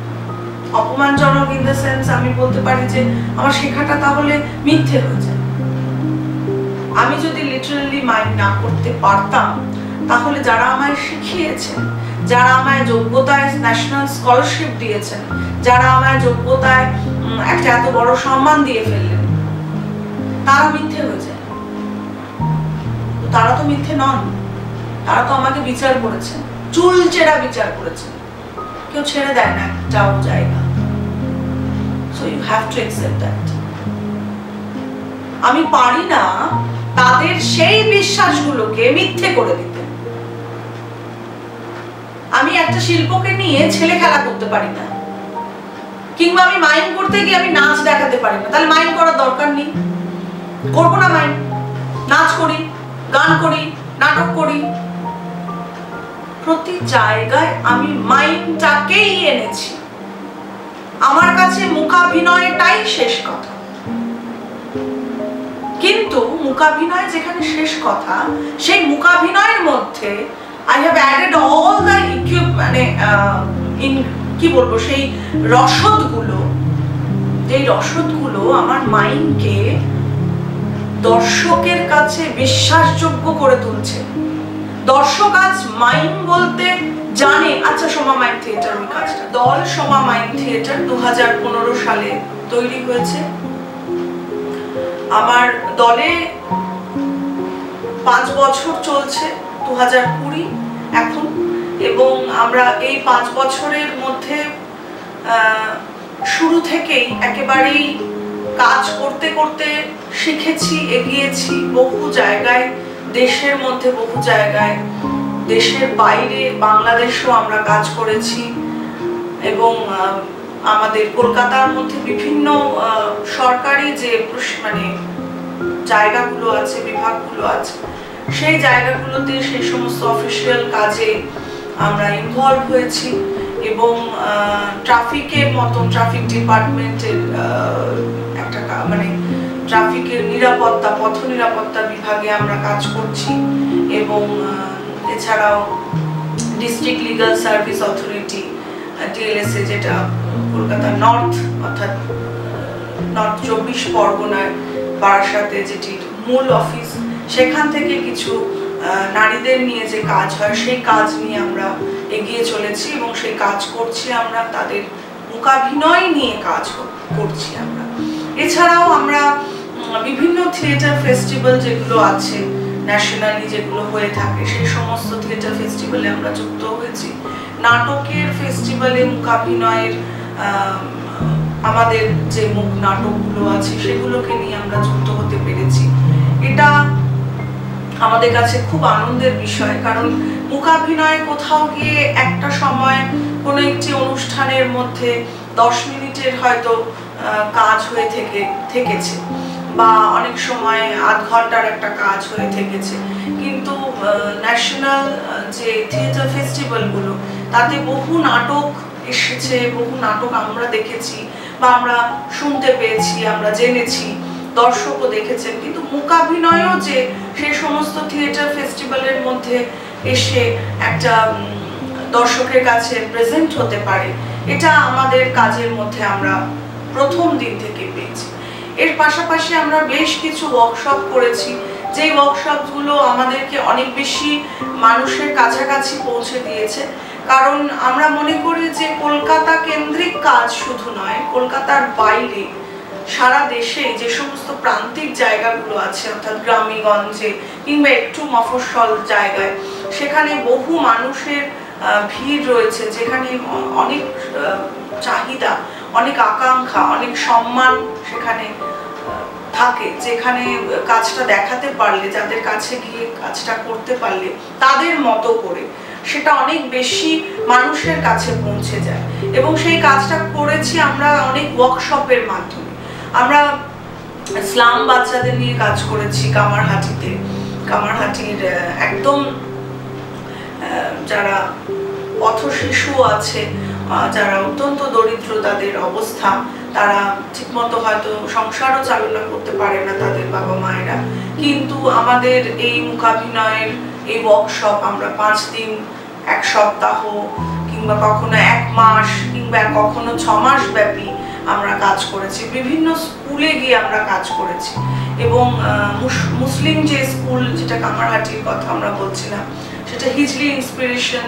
অপমানজনক ইন দ্য সেন্স, আমি বলতে পারি যে আমার শেখাটা তাহলে মিথ্যে হয়ে যায়। আমি যদি লিটারালি মাইন্ড না করতে পারতাম, তাহলে যারা আমায় শিখিয়েছেন, যারা আমায় যোগ্যতায় ন্যাশনাল স্কলারশিপ দিয়েছেন, যারা আমায় যোগ্যতায় একটা এত বড় সম্মান দিয়ে ফেললেন, তারা মিথ্যে হয়ে যায়। তারা তো মিথ্যে নন, তারা তো আমাকে বিচার করেছেন, চুলচেরা বিচার করেছেন। কেউ ছেড়ে দেয় না যাও জায়গা। So you have to accept that. আমি পারি না তাদের সেই বিশ্বাসগুলোকে মিথ্যে করে দিতে। আমি একটা শিল্পকে নিয়ে ছেলে খেলা করতে পারি না, কিংবা আমি মাইন করতে গিয়ে আমি নাচ দেখাতে পারি না। তাহলে মাইন করার দরকার নেই, করবো না মাইন। নাচ করি, গান করি, নাটক করি, প্রতি জায়গায় আমি মাইনটাকেই এনেছি। আমার কাছে মূকাভিনয়টাই শেষ কথা। কিন্তু মূকাভিনয় যেখানে শেষ কথা, সেই মূকাভিনয়ের মধ্যে I have added all the মানে কি বলবো, সেই রসদগুলো, যেই রসদগুলো আমার মাইন্ডকে দর্শকের কাছে বিশ্বাসযোগ্য করে তুলছে। দর্শক আজ মাইম বলতে জানে, আচ্ছা সোমা মাইম থিয়েটার, ওই কাজটা। দল সোমা মাইম থিয়েটার 2015 সালে তৈরি হয়েছে। আমার দলে 5 বছর চলছে। 2020 এখন, এবং আমরা এই 5 বছরের মধ্যে শুরু থেকেই একেবারেই কাজ করতে করতে শিখেছি, এগিয়েছি বহু জায়গায়, দেশের মধ্যে বহু জায়গায়, দেশের বাইরে বাংলাদেশেও আমরা কাজ করেছি, এবং আমাদের কলকাতার মধ্যে বিভিন্ন সরকারি যে মানে জায়গাগুলো আছে, বিভাগগুলো আছে, সেই জায়গাগুলোতে সেই সমস্ত অফিসিয়াল কাজে আমরা ইনভলভ হয়েছি, এবং ট্রাফিকের মতন ট্রাফিক ডিপার্টমেন্টের একটা মানে ট্রাফিকের নিরাপত্তা, পথ নিরাপত্তা বিভাগে আমরা কাজ করছি, এবং এছাড়াও district legal service authority DLSA, যেটা কলকাতা নর্থ অর্থাৎ নর্থ 24 পরগনার বারাসাতে যেটির মূল অফিস, সেখান থেকে কিছু নারীদের নিয়ে যে কাজ হয় সেই কাজ নিয়ে আমরা এগিয়ে চলেছি, এবং সেই কাজ করছি আমরা, তাদের মূকাভিনয় নিয়ে কাজ করছি আমরা। এছাড়াও আমরা বিভিন্ন থিয়েটার ফেস্টিভ্যাল যেগুলো আছে ন্যাশনালি, যেগুলো হয়ে থাকে, সেই সমস্ত থিয়েটার ফেস্টিভ্যালে আমরা যুক্ত হয়েছি। নাটকের ফেস্টিভ্যালে মূকাভিনয়ের আমাদের যে মুখ নাটকগুলো আছে সেগুলোকে নিয়ে আমরা যুক্ত হতে পেরেছি। এটা আমাদের কাছে খুব আনন্দের বিষয়, কারণ মূকাভিনয় কোথাও গিয়ে একটা সময় কোনো একটি অনুষ্ঠানের মধ্যে 10 মিনিটের হয়তো কাজ হয়ে থেকেছে, বা অনেক সময় আধ ঘন্টার একটা কাজ হয়ে থেকেছে, কিন্তু ন্যাশনাল যে থিয়েটার ফেস্টিভ্যালগুলো, তাতে বহু নাটক এসেছে, বহু নাটক আমরা দেখেছি বা আমরা শুনতে পেয়েছি, আমরা জেনেছি, দর্শকও দেখেছেন। কিন্তু মূকাভিনয়ও যে সেই সমস্ত থিয়েটার ফেস্টিভ্যালের মধ্যে এসে একটা দর্শকের কাছে প্রেজেন্ট হতে পারে, এটা আমাদের কাজের মধ্যে আমরা প্রথম দিন থেকে পেয়েছি। এর পাশাপাশি আমরা বেশ কিছু ওয়ার্কশপ করেছি, যে ওয়ার্কশপগুলো আমাদেরকে অনেক বেশি মানুষের কাছাকাছি পৌঁছে দিয়েছে, কারণ আমরা মনে করি যে কলকাতা কেন্দ্রিক কাজ শুধু নয়, কলকাতার বাইরে সারা দেশে যে সমস্ত প্রান্তিক জায়গাগুলো আছে, অর্থাৎ গ্রামে গঞ্জে কিংবা একটু মফস্বল জায়গায়, সেখানে বহু মানুষের ভিড় রয়েছে, যেখানে অনেক চাহিদা, অনেক আকাঙ্ক্ষা, অনেক সম্মান সেখানে থাকে, যেখানে কাজটা দেখাতে পারলে, যাদের কাছে গিয়ে কাজটা করতে পারলে তাদের মতো করে সেটা অনেক বেশি মানুষের কাছে পৌঁছে যায়। এবং সেই কাজটা করেছি আমরা অনেক ওয়ার্কশপের মাধ্যমে। আমরা স্লাম বাচ্চাদের নিয়ে কাজ করেছি কামারহাটিতে, কামারহাটির একদম যারা পথ শিশু আছে, যারা অত্যন্ত দরিদ্র তাদের অবস্থা, তারা ঠিকমতো হয়তো সংসারও চালনা করতে পারে না তাদের বাবা মায়েরা, কিন্তু আমাদের এই মূকাভিনয়ের এই ওয়ার্কশপ আমরা 5 দিন, 1 সপ্তাহ, কিংবা কখনো 1 মাস, কিংবা কখনো 6 মাস ব্যাপী আমরা কাজ করেছি। বিভিন্ন স্কুলে গিয়ে আমরা কাজ করেছি, এবং মুসলিম যে স্কুল, যেটা কামারহাটির কথা আমরা বলছিলাম, সেটা হিজলি ইন্সপিরেশন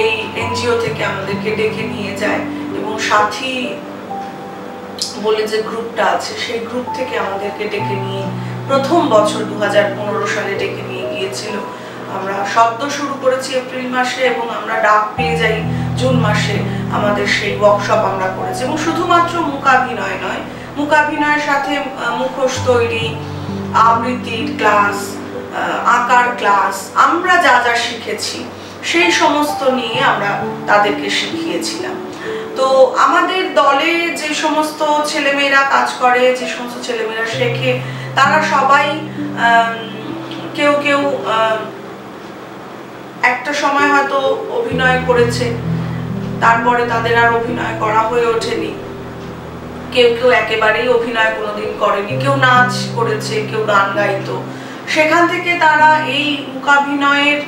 এই NGO থেকে আমাদেরকে ডেকে নিয়ে যায়, এবং সাথী বলে যে গ্রুপটা আছে সেই গ্রুপ থেকে আমাদেরকে ডেকে নিয়ে প্রথম বছর 2015 সালে ডেকে নিয়ে গিয়েছিল। আমরা সদ্য শুরু করেছি এপ্রিল মাসে, এবং আমরা ডাক পেয়ে যাই জুন মাসে। আমাদের সেই ওয়ার্কশপ আমরা করেছি, এবং শুধুমাত্র মূকাভিনয় নয়, মূকাভিনয়ের সাথে মুখোশ তৈরি, আবৃত্তির ক্লাস, আঁকার ক্লাস, আমরা যা যা শিখেছি সেই সমস্ত নিয়ে আমরা তাদেরকে শিখিয়েছিলাম। তো আমাদের দলে যে সমস্ত ছেলেমেয়েরা কাজ করে, যে সমস্ত ছেলেমেয়েরা শেখে, তারা সবাই কেউ কেউ একটা সময় হয়তো অভিনয় করেছে, তারপরে তাদের আর অভিনয় করা হয়ে ওঠেনি, কেউ কেউ একেবারেই অভিনয় কোনোদিন করেনি, কেউ নাচ করেছে, কেউ গান গাইতো। সেখান থেকে তারা এই মূকাভিনয়ের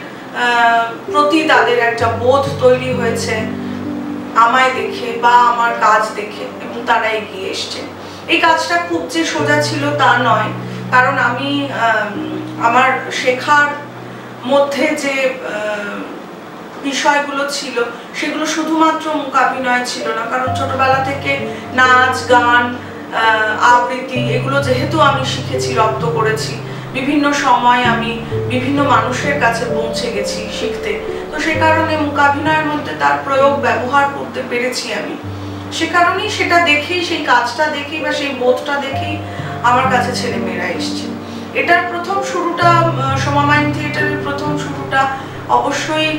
প্রতি তাদের একটা বোধ তৈরি হয়েছে আমায় দেখে বা আমার কাজ দেখে, এবং তারা এগিয়ে এসছে। এই কাজটা খুব যে সোজা ছিল তা নয়, কারণ আমি আমার শেখার মধ্যে যে বিষয়গুলো ছিল সেগুলো শুধুমাত্র মূকাভিনয় ছিল না, কারণ ছোটবেলা থেকে নাচ, গান, আবৃত্তি, এগুলো যেহেতু আমি শিখেছি, রপ্ত করেছি, বিভিন্ন সময় আমি বিভিন্ন মানুষের কাছে পৌঁছে গেছি শিখতে, তো সে কারণে মূকাভিনয়ের মধ্যে তার প্রয়োগ ব্যবহার করতে পেরেছি আমি। সে কারণেই সেটা দেখেই, সেই কাজটা দেখেই বা সেই বোধটা দেখেই আমার কাছে ছেলেমেয়েরা এসছে। এটার প্রথম শুরুটা, সোমা মাইম থিয়েটারের প্রথম শুরুটা অবশ্যই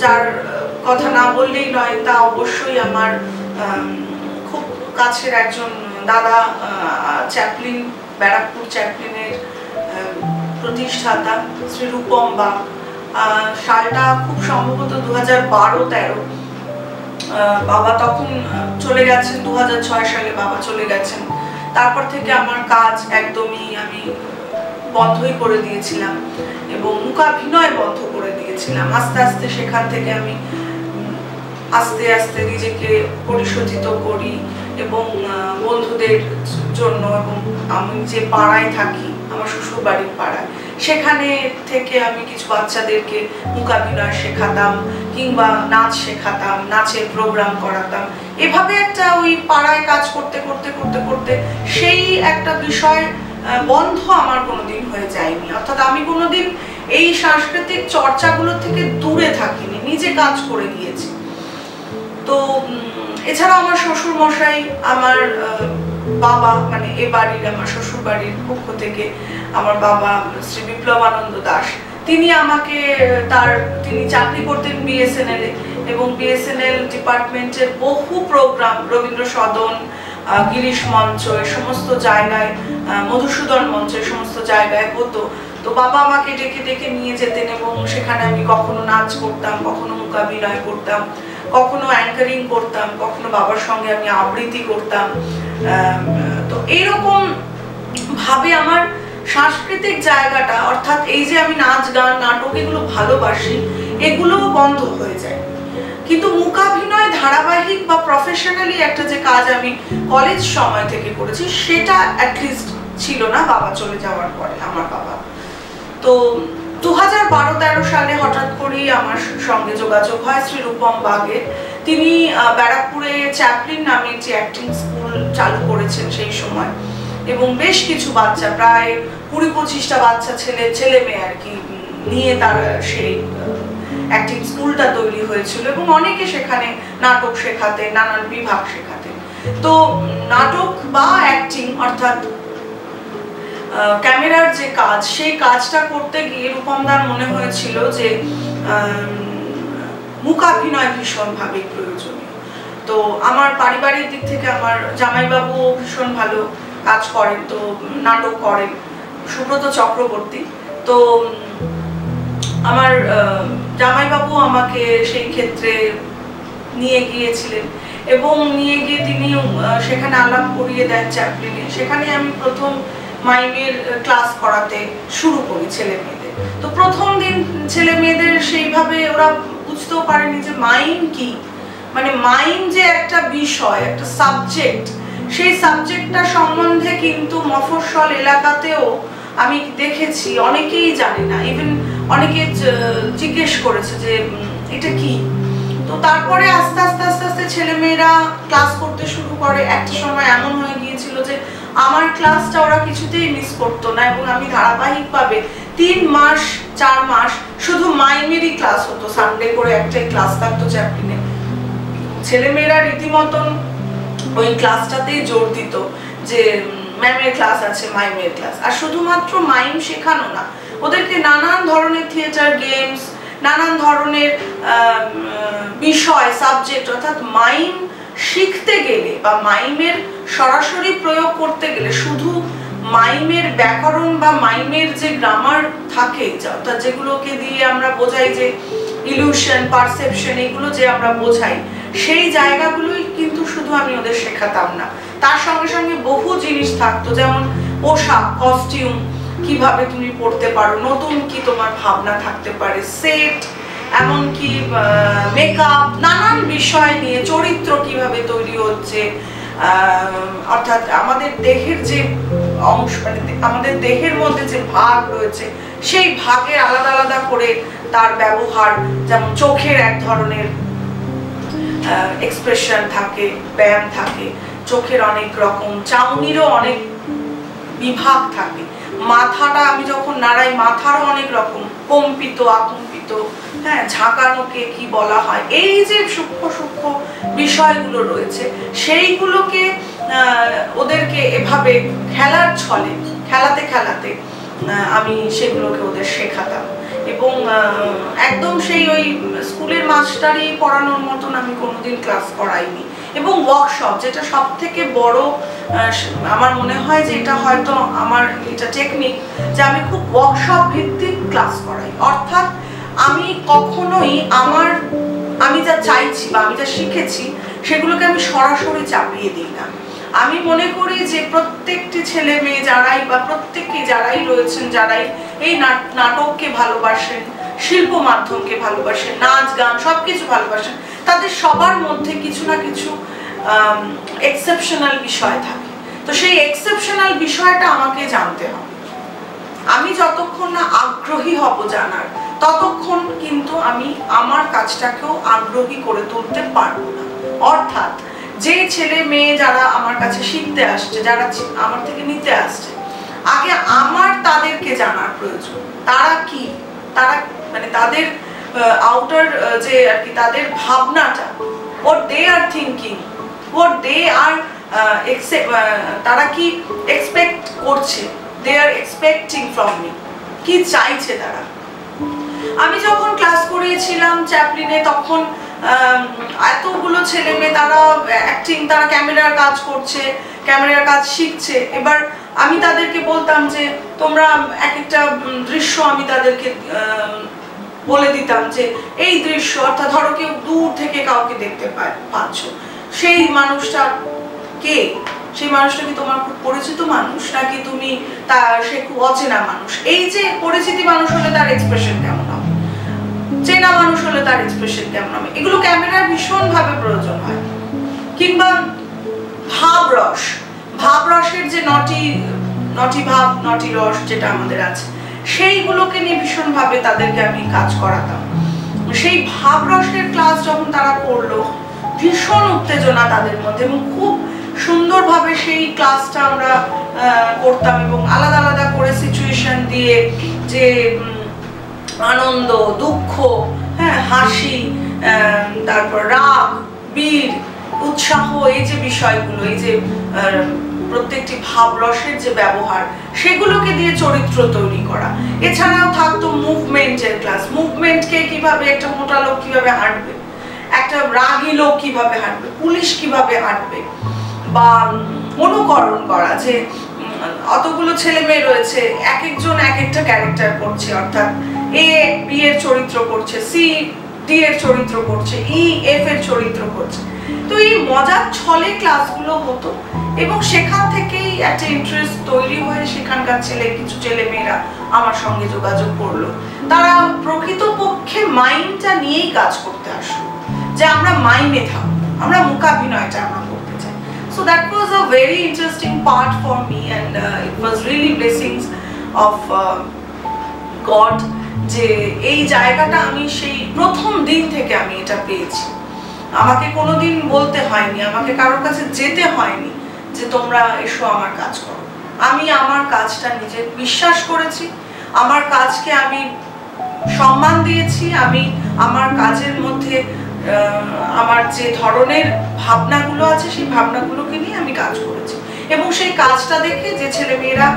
যার কথা না বললেই নয়, তা অবশ্যই আমার খুব কাছের একজন দাদা, চ্যাপলিন, ব্যারাকপুর চ্যাপলিনের প্রতিষ্ঠাতা শ্রী রূপম বাগ। সালটা খুব সম্ভবত 2012-13। বাবা তখন চলে গেছেন, 2006 সালে বাবা চলে গেছেন। তারপর থেকে আমার কাজ একদমই আমি বন্ধই করে দিয়েছিলাম এবং মূকাভিনয় বন্ধ করে দিয়েছিলাম। আস্তে আস্তে সেখান থেকে আমি আস্তে আস্তে নিজেকে পরিশোধিত করি এবং বন্ধুদের জন্য, এবং আমি যে পাড়ায় থাকি, আমার শ্বশুর বাড়ির পাড়ায়, সেখানে থেকে আমি কিছু বাচ্চাদেরকে মূকাভিনয় শেখাতাম কিংবা নাচ শেখাতাম, নাচের প্রোগ্রাম করাতাম। এভাবে একটা ওই পাড়ায় কাজ করতে করতে করতে করতে সেই একটা বিষয় বন্ধ আমার কোনোদিন হয়ে যায়নি। অর্থাৎ আমি কোনোদিন এই সাংস্কৃতিক চর্চাগুলো থেকে দূরে থাকিনি, নিজে কাজ করে গিয়েছি। তো এছাড়া আমার শ্বশুর মশাই, আমার বাবা, মানে এ বাড়ির, আমার শ্বশুর বাড়ির পক্ষ থেকে আমার বাবা শ্রী বিপ্লবানন্দ দাস, তিনি আমাকে তিনি চাকরি করতেন বিএসএনএল এ, এবং বিএসএনএল ডিপার্টমেন্টের বহু প্রোগ্রাম, রবীন্দ্র সদন, গিরিশ মঞ্চ, এই সমস্ত জায়গায়, মধুসূদন মঞ্চ, এই সমস্ত জায়গায় হতো। তো বাবা আমাকে ডেকে ডেকে নিয়ে যেতেন এবং সেখানে আমি কখনো নাচ করতাম, কখনো মূকাভিনয় করতাম, কখনো অ্যাঙ্কারিং করতাম, কখনো বাবার সঙ্গে আমি আবৃত্তি করতাম। তো এইরকম ভাবে আমার সাংস্কৃতিক জায়গাটা, অর্থাৎ এই যে আমি নাচ, গান, নাটক এগুলো ভালোবাসি, এগুলো বন্ধ হয়ে যায়। কিন্তু মূকাভিনয় ধারাবাহিক বা প্রফেশনালি একটা যে কাজ আমি কলেজ সময় থেকে করেছি, সেটা অ্যাটলিস্ট ছিল না বাবা চলে যাওয়ার পরে, আমার বাবা। তো 2012-13 সালে হঠাৎ করেই আমার সঙ্গে যোগাযোগ হয় শ্রী রূপম বাগের। তিনি ব্যারাকপুরে চ্যাপলিন নামে একটি অ্যাক্টিং স্কুল চালু করেছেন সেই সময়, এবং বেশ কিছু বাচ্চা, প্রায় 20-25টা বাচ্চা, ছেলে মেয়ে আর কি, নিয়ে তার সেই অ্যাক্টিং স্কুলটা তৈরি হয়েছিল, এবং অনেকে সেখানে নাটক শেখাতে, নানান বিভাগ শেখাতে। তো নাটক বা অ্যাক্টিং, অর্থাৎ ক্যামেরার যে কাজ, সেই কাজটা করতে গিয়ে রূপমদার মনে হয়েছিল যে মূকাভিনয় ভীষণভাবে প্রয়োজনীয়। তো আমার পারিবারিক দিক থেকে আমার জামাইবাবু ভীষণ ভালো কাজ করেন, তো নাটক করেন, সুব্রত চক্রবর্তী। তো আমার জামাইবাবু আমাকে সেই ক্ষেত্রে নিয়ে গিয়েছিলেন এবং নিয়ে গিয়ে তিনি সেখানে আলাপ করিয়ে দেন চ্যাপলিনে। সেখানে আমি প্রথম মাইমের ক্লাস করাতে শুরু করি ছেলে মেয়েদের। তো প্রথম দিন ছেলে মেয়েদের সেইভাবে ওরা বুঝতেও পারেনি যে মাইম কি, মানে মাইম যে একটা বিষয়, একটা সাবজেক্ট, সেই সাবজেক্টটা সম্বন্ধে কিন্তু মফস্বল এলাকাতেও আমি দেখেছি অনেকেই জানে না, ইভেন অনেকে জিজ্ঞেস করেছে যে এটা কি। তো তারপরে আস্তে আস্তে আস্তে আস্তে ছেলেমেয়েরা ক্লাস করতে শুরু করে। একটা সময় এমন হয়ে গিয়েছিল যে আমার ক্লাসটা ওরা কিছুতেই মিস করতো না, এবং আমি ধারাবাহিকভাবে 3 মাস 4 মাস শুধু মাইমেরই ক্লাস হতো, সানডে করে একটাই ক্লাস থাকতো চ্যাপলিনে। ছেলেমেয়েরা রীতিমতন ওই ক্লাসটাতেই জোর দিত যে ম্যামের ক্লাস আছে, মাইমের ক্লাস। আর শুধুমাত্র মাইম শেখানো না, ওদেরকে নানান ধরনের থিয়েটার গেমস, নানান ধরনের বিষয়, সাবজেক্ট, অর্থাৎ মাইম শিখতে গেলে বা মাইমের সরাসরি প্রয়োগ করতে গেলে শুধু মাইমের ব্যাকরণ বা মাইমের যে গ্রামার থাকে, অর্থাৎ যেগুলোকে দিয়ে আমরা বোঝাই যে ইলিউশন, পারসেপশন, এগুলো যে আমরা বোঝাই, সেই জায়গাগুলোই কিন্তু শুধু আমি ওদের শেখাতাম না। তার সঙ্গে সঙ্গে বহু জিনিস থাকতো, যেমন পোশাক, কস্টিউম কিভাবে তুমি পড়তে পারো, নতুন কি তোমার ভাবনা থাকতে পারে, সেট, এমনকি মেকআপ, নানান বিষয় নিয়ে, চরিত্র কিভাবে তৈরি হচ্ছে, অর্থাৎ আমাদের দেহের যে অংশ, মানে আমাদের দেহের মধ্যে যে ভাগ রয়েছে, সেই ভাগের আলাদা আলাদা করে তার ব্যবহার, যেমন চোখের এক ধরনের এক্সপ্রেশন থাকে, ব্যায়াম থাকে, চোখের অনেক রকম, চাউনিরও অনেক বিভাগ থাকে, মাথাটা আমি যখন নাড়াই মাথারও অনেক রকম, কম্পিত আকম্পিত, হ্যাঁ, ঝাঁকানোকে কি বলা হয়, এই যে সূক্ষ্ম সূক্ষ্ম বিষয়গুলো রয়েছে সেইগুলোকে ওদেরকে এভাবে খেলার ছলে খেলাতে খেলাতে আমি সেগুলোকে ওদের শেখাতাম। এবং একদম সেই ওই স্কুলের মাস্টারই পড়ানোর মতন আমি কোনোদিন ক্লাস করাইনি। এবং ওয়ার্কশপ, যেটা সব থেকে বড় আমার মনে হয় যে এটা হয়তো আমার এটা টেকনিক, যে আমি খুব ওয়ার্কশপ ভিত্তিক ক্লাস করাই। অর্থাৎ আমি কখনোই আমি যা চাইছি বা আমি যা শিখেছি সেগুলোকে আমি সরাসরি চাপিয়ে দিই না। আমি মনে করি যে প্রত্যেকটি ছেলে মেয়ে যারাই বা প্রত্যেকে যারাই রয়েছেন, যারাই এই নাটককে ভালোবাসেন, শিল্প মাধ্যমকে ভালোবাসেন, নাচ গান সবকিছু ভালোবাসেন, তাদের সবার মধ্যে কিছু না কিছু এক্সেপশনাল বিষয় থাকে। তো সেই এক্সেপশনাল বিষয়টা আমাকে জানতে হবে। আমি যতক্ষণ না আগ্রহী হব জানার, ততক্ষণ কিন্তু আমি আমার কাজটাকেও আগ্রহী করে তুলতে পারবো না। অর্থাৎ যে ছেলে মেয়ে যারা আমার কাছে শিখতে আসছে, যারা আমার থেকে নিতে আসছে, আগে আমার তাদেরকে জানার প্রয়োজন। তারা কি, তারা মানে তাদের আউটার যে আর কি তাদের ভাবনাটা, what they are thinking, what they are তারা কি এক্সপেক্ট করছে, they are expecting from me, কি চাইছে তারা। আমি যখন ক্লাস করিয়েছিলাম চ্যাপলিনে, তখন এতগুলো ছেলে মেয়ে তারা অ্যাক্টিং, তারা ক্যামেরার কাজ করছে, ক্যামেরার কাজ শিখছে। এবার আমি তাদেরকে বলতাম যে তোমরা এক একটা দৃশ্য আমি তাদেরকে বলে দিতাম যে এই দৃশ্য, অর্থাৎ ধরো কেউ দূর থেকে কাউকে দেখতে পাচ্ছ, সেই মানুষটা কে, সেই মানুষটা কি তোমার খুব পরিচিত মানুষ নাকি তুমি সে খুব অচেনা মানুষ। এই যে পরিচিতি মানুষ হলে তার এক্সপ্রেশন কেমন হবে, চেনা মানুষ হলে তার এক্সপ্রেশন কেমন হবে, এগুলো ক্যামেরার ভীষণ ভাবে প্রয়োজন হয়। কিংবা ভাবরসের যে নটি ভাব নটি রস যেটা আমাদের আছে, সেইগুলোকে নিয়ে ভীষণ ভাবে তাদেরকে আমি কাজ করাতাম। সেই ভাবরসের ক্লাস যখন তারা করলো, ভীষণ উত্তেজনা তাদের মধ্যে, এবং খুব সুন্দরভাবে সেই ক্লাসটা আমরা করতাম। এবং আলাদা আলাদা করে সিচুয়েশন দিয়ে, যে আনন্দ, দুঃখ, হ্যাঁ, হাসি, তারপর রাগ, বীর, উৎসাহ, এই যে বিষয়গুলো, এই যে প্রত্যেকটি ভাবরসের যে ব্যবহার, সেগুলোকে দিয়ে চরিত্র তৈরি করা। এছাড়াও থাকতো মুভমেন্টের ক্লাস, মুভমেন্টকে কিভাবে একটা মোটা লোক কিভাবে হাঁটবে, একটা রাগী লোক কিভাবে হাঁটবে, পুলিশ কিভাবে হাঁটবে, বা অনুকরণ করা, যে অতগুলো ছেলে মেয়ে রয়েছে, এক একজন এক একটা ক্যারেক্টার করছে, অর্থাৎ এ বি এর চরিত্র করছে, সি ডি এর চরিত্র করছে, ই এফ এর চরিত্র করছে। তো এই মজার ছলে ক্লাসগুলো হতো, এবং সেখান থেকেই একটা ইন্টারেস্ট তৈরি হয়ে সেখানকার কিছু ছেলে মেয়েরা আমার সঙ্গে যোগাযোগ করলো। তারা প্রকৃতপক্ষে মাইন্ডটা নিয়েই কাজ করতে আসলো, যে আমরা মাইমে থাকবো, আমরা মূকাভিনয়টা আমরা করতে চাই। So that was a very interesting part for me, and it was really blessings of God, যে এই জায়গাটা আমি সেই প্রথম দিন থেকে আমি এটা পেয়েছি। আমাকে কোনোদিন বলতে হয়নি, আমাকে কারোর কাছে যেতে হয়নি যে তোমরা এসো আমার কাজ করো। আমি আমার কাজটা নিজে বিশ্বাস করেছি, আমার কাজকে আমি সম্মান দিয়েছি, আমি আমার কাজের মধ্যে আমার যে ধরনের ভাবনাগুলো আছে সেই ভাবনাগুলোকে নিয়ে আমি কাজ করেছি। এবং সেই কাজটা দেখে যে ছেলে মেয়েরা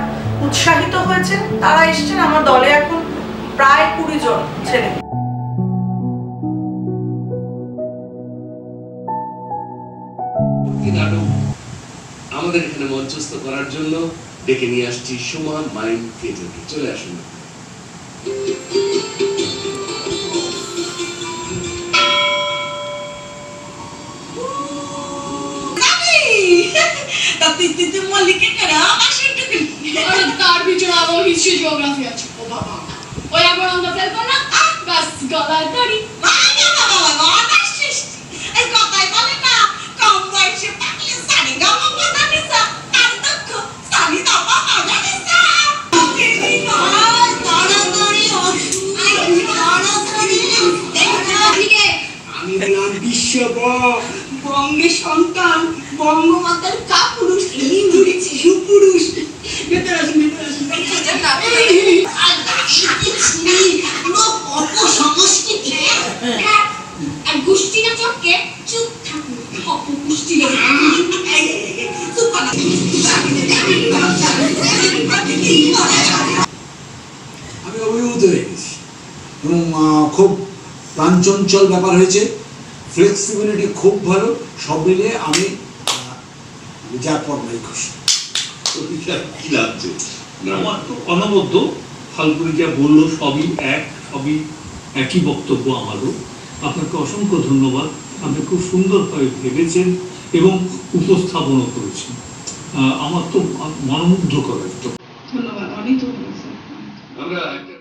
উৎসাহিত হয়েছে, তারা এসেছেন আমার দলে এখন প্রায় 20 জন ছেলে। আমাদের এখানে মঞ্চস্থ করার জন্য ডেকে নিয়ে আসছি সুমা মাইম থিয়েটারকে। চলে আসুন। হিস্ট্রি জিওগ্রাফি আছে, ও বাবা ওই আবার আমরা ফেল কর না, বাস গলায় দড়ি আমি হলাম বিশ্ব বঙ্গের সন্তান, বঙ্গমাতার কাপুরুষ হিন্দুরি শিশুপুরুষ। ভেতরে আসুন, ভেতরে আসুন। আর ছুরি পুরো অপসংস্কৃতি আর গোষ্ঠী না চটকে চুপ থাকুন। অপপুষ্টি আমি অভিভূত হয়ে গেছি এবং খুব প্রাণচঞ্চল ব্যাপার হয়েছে, ফ্লেক্সিবিলিটি খুব ভালো, সব মিলিয়ে আমি যার পর নাই খুশি। কি লাগছে? আমার তো অনবদ্য, ফাল্গুনি যা বললো সবই সবই একই বক্তব্য আমারও। আপনাকে অসংখ্য ধন্যবাদ, আপনি খুব সুন্দরভাবে ভেবেছেন এবং উপস্থাপনও করেছেন। আমার তো মনোমুগ্ধ করে। ধন্যবাদ, অনেক ধন্যবাদ। আমরা একটা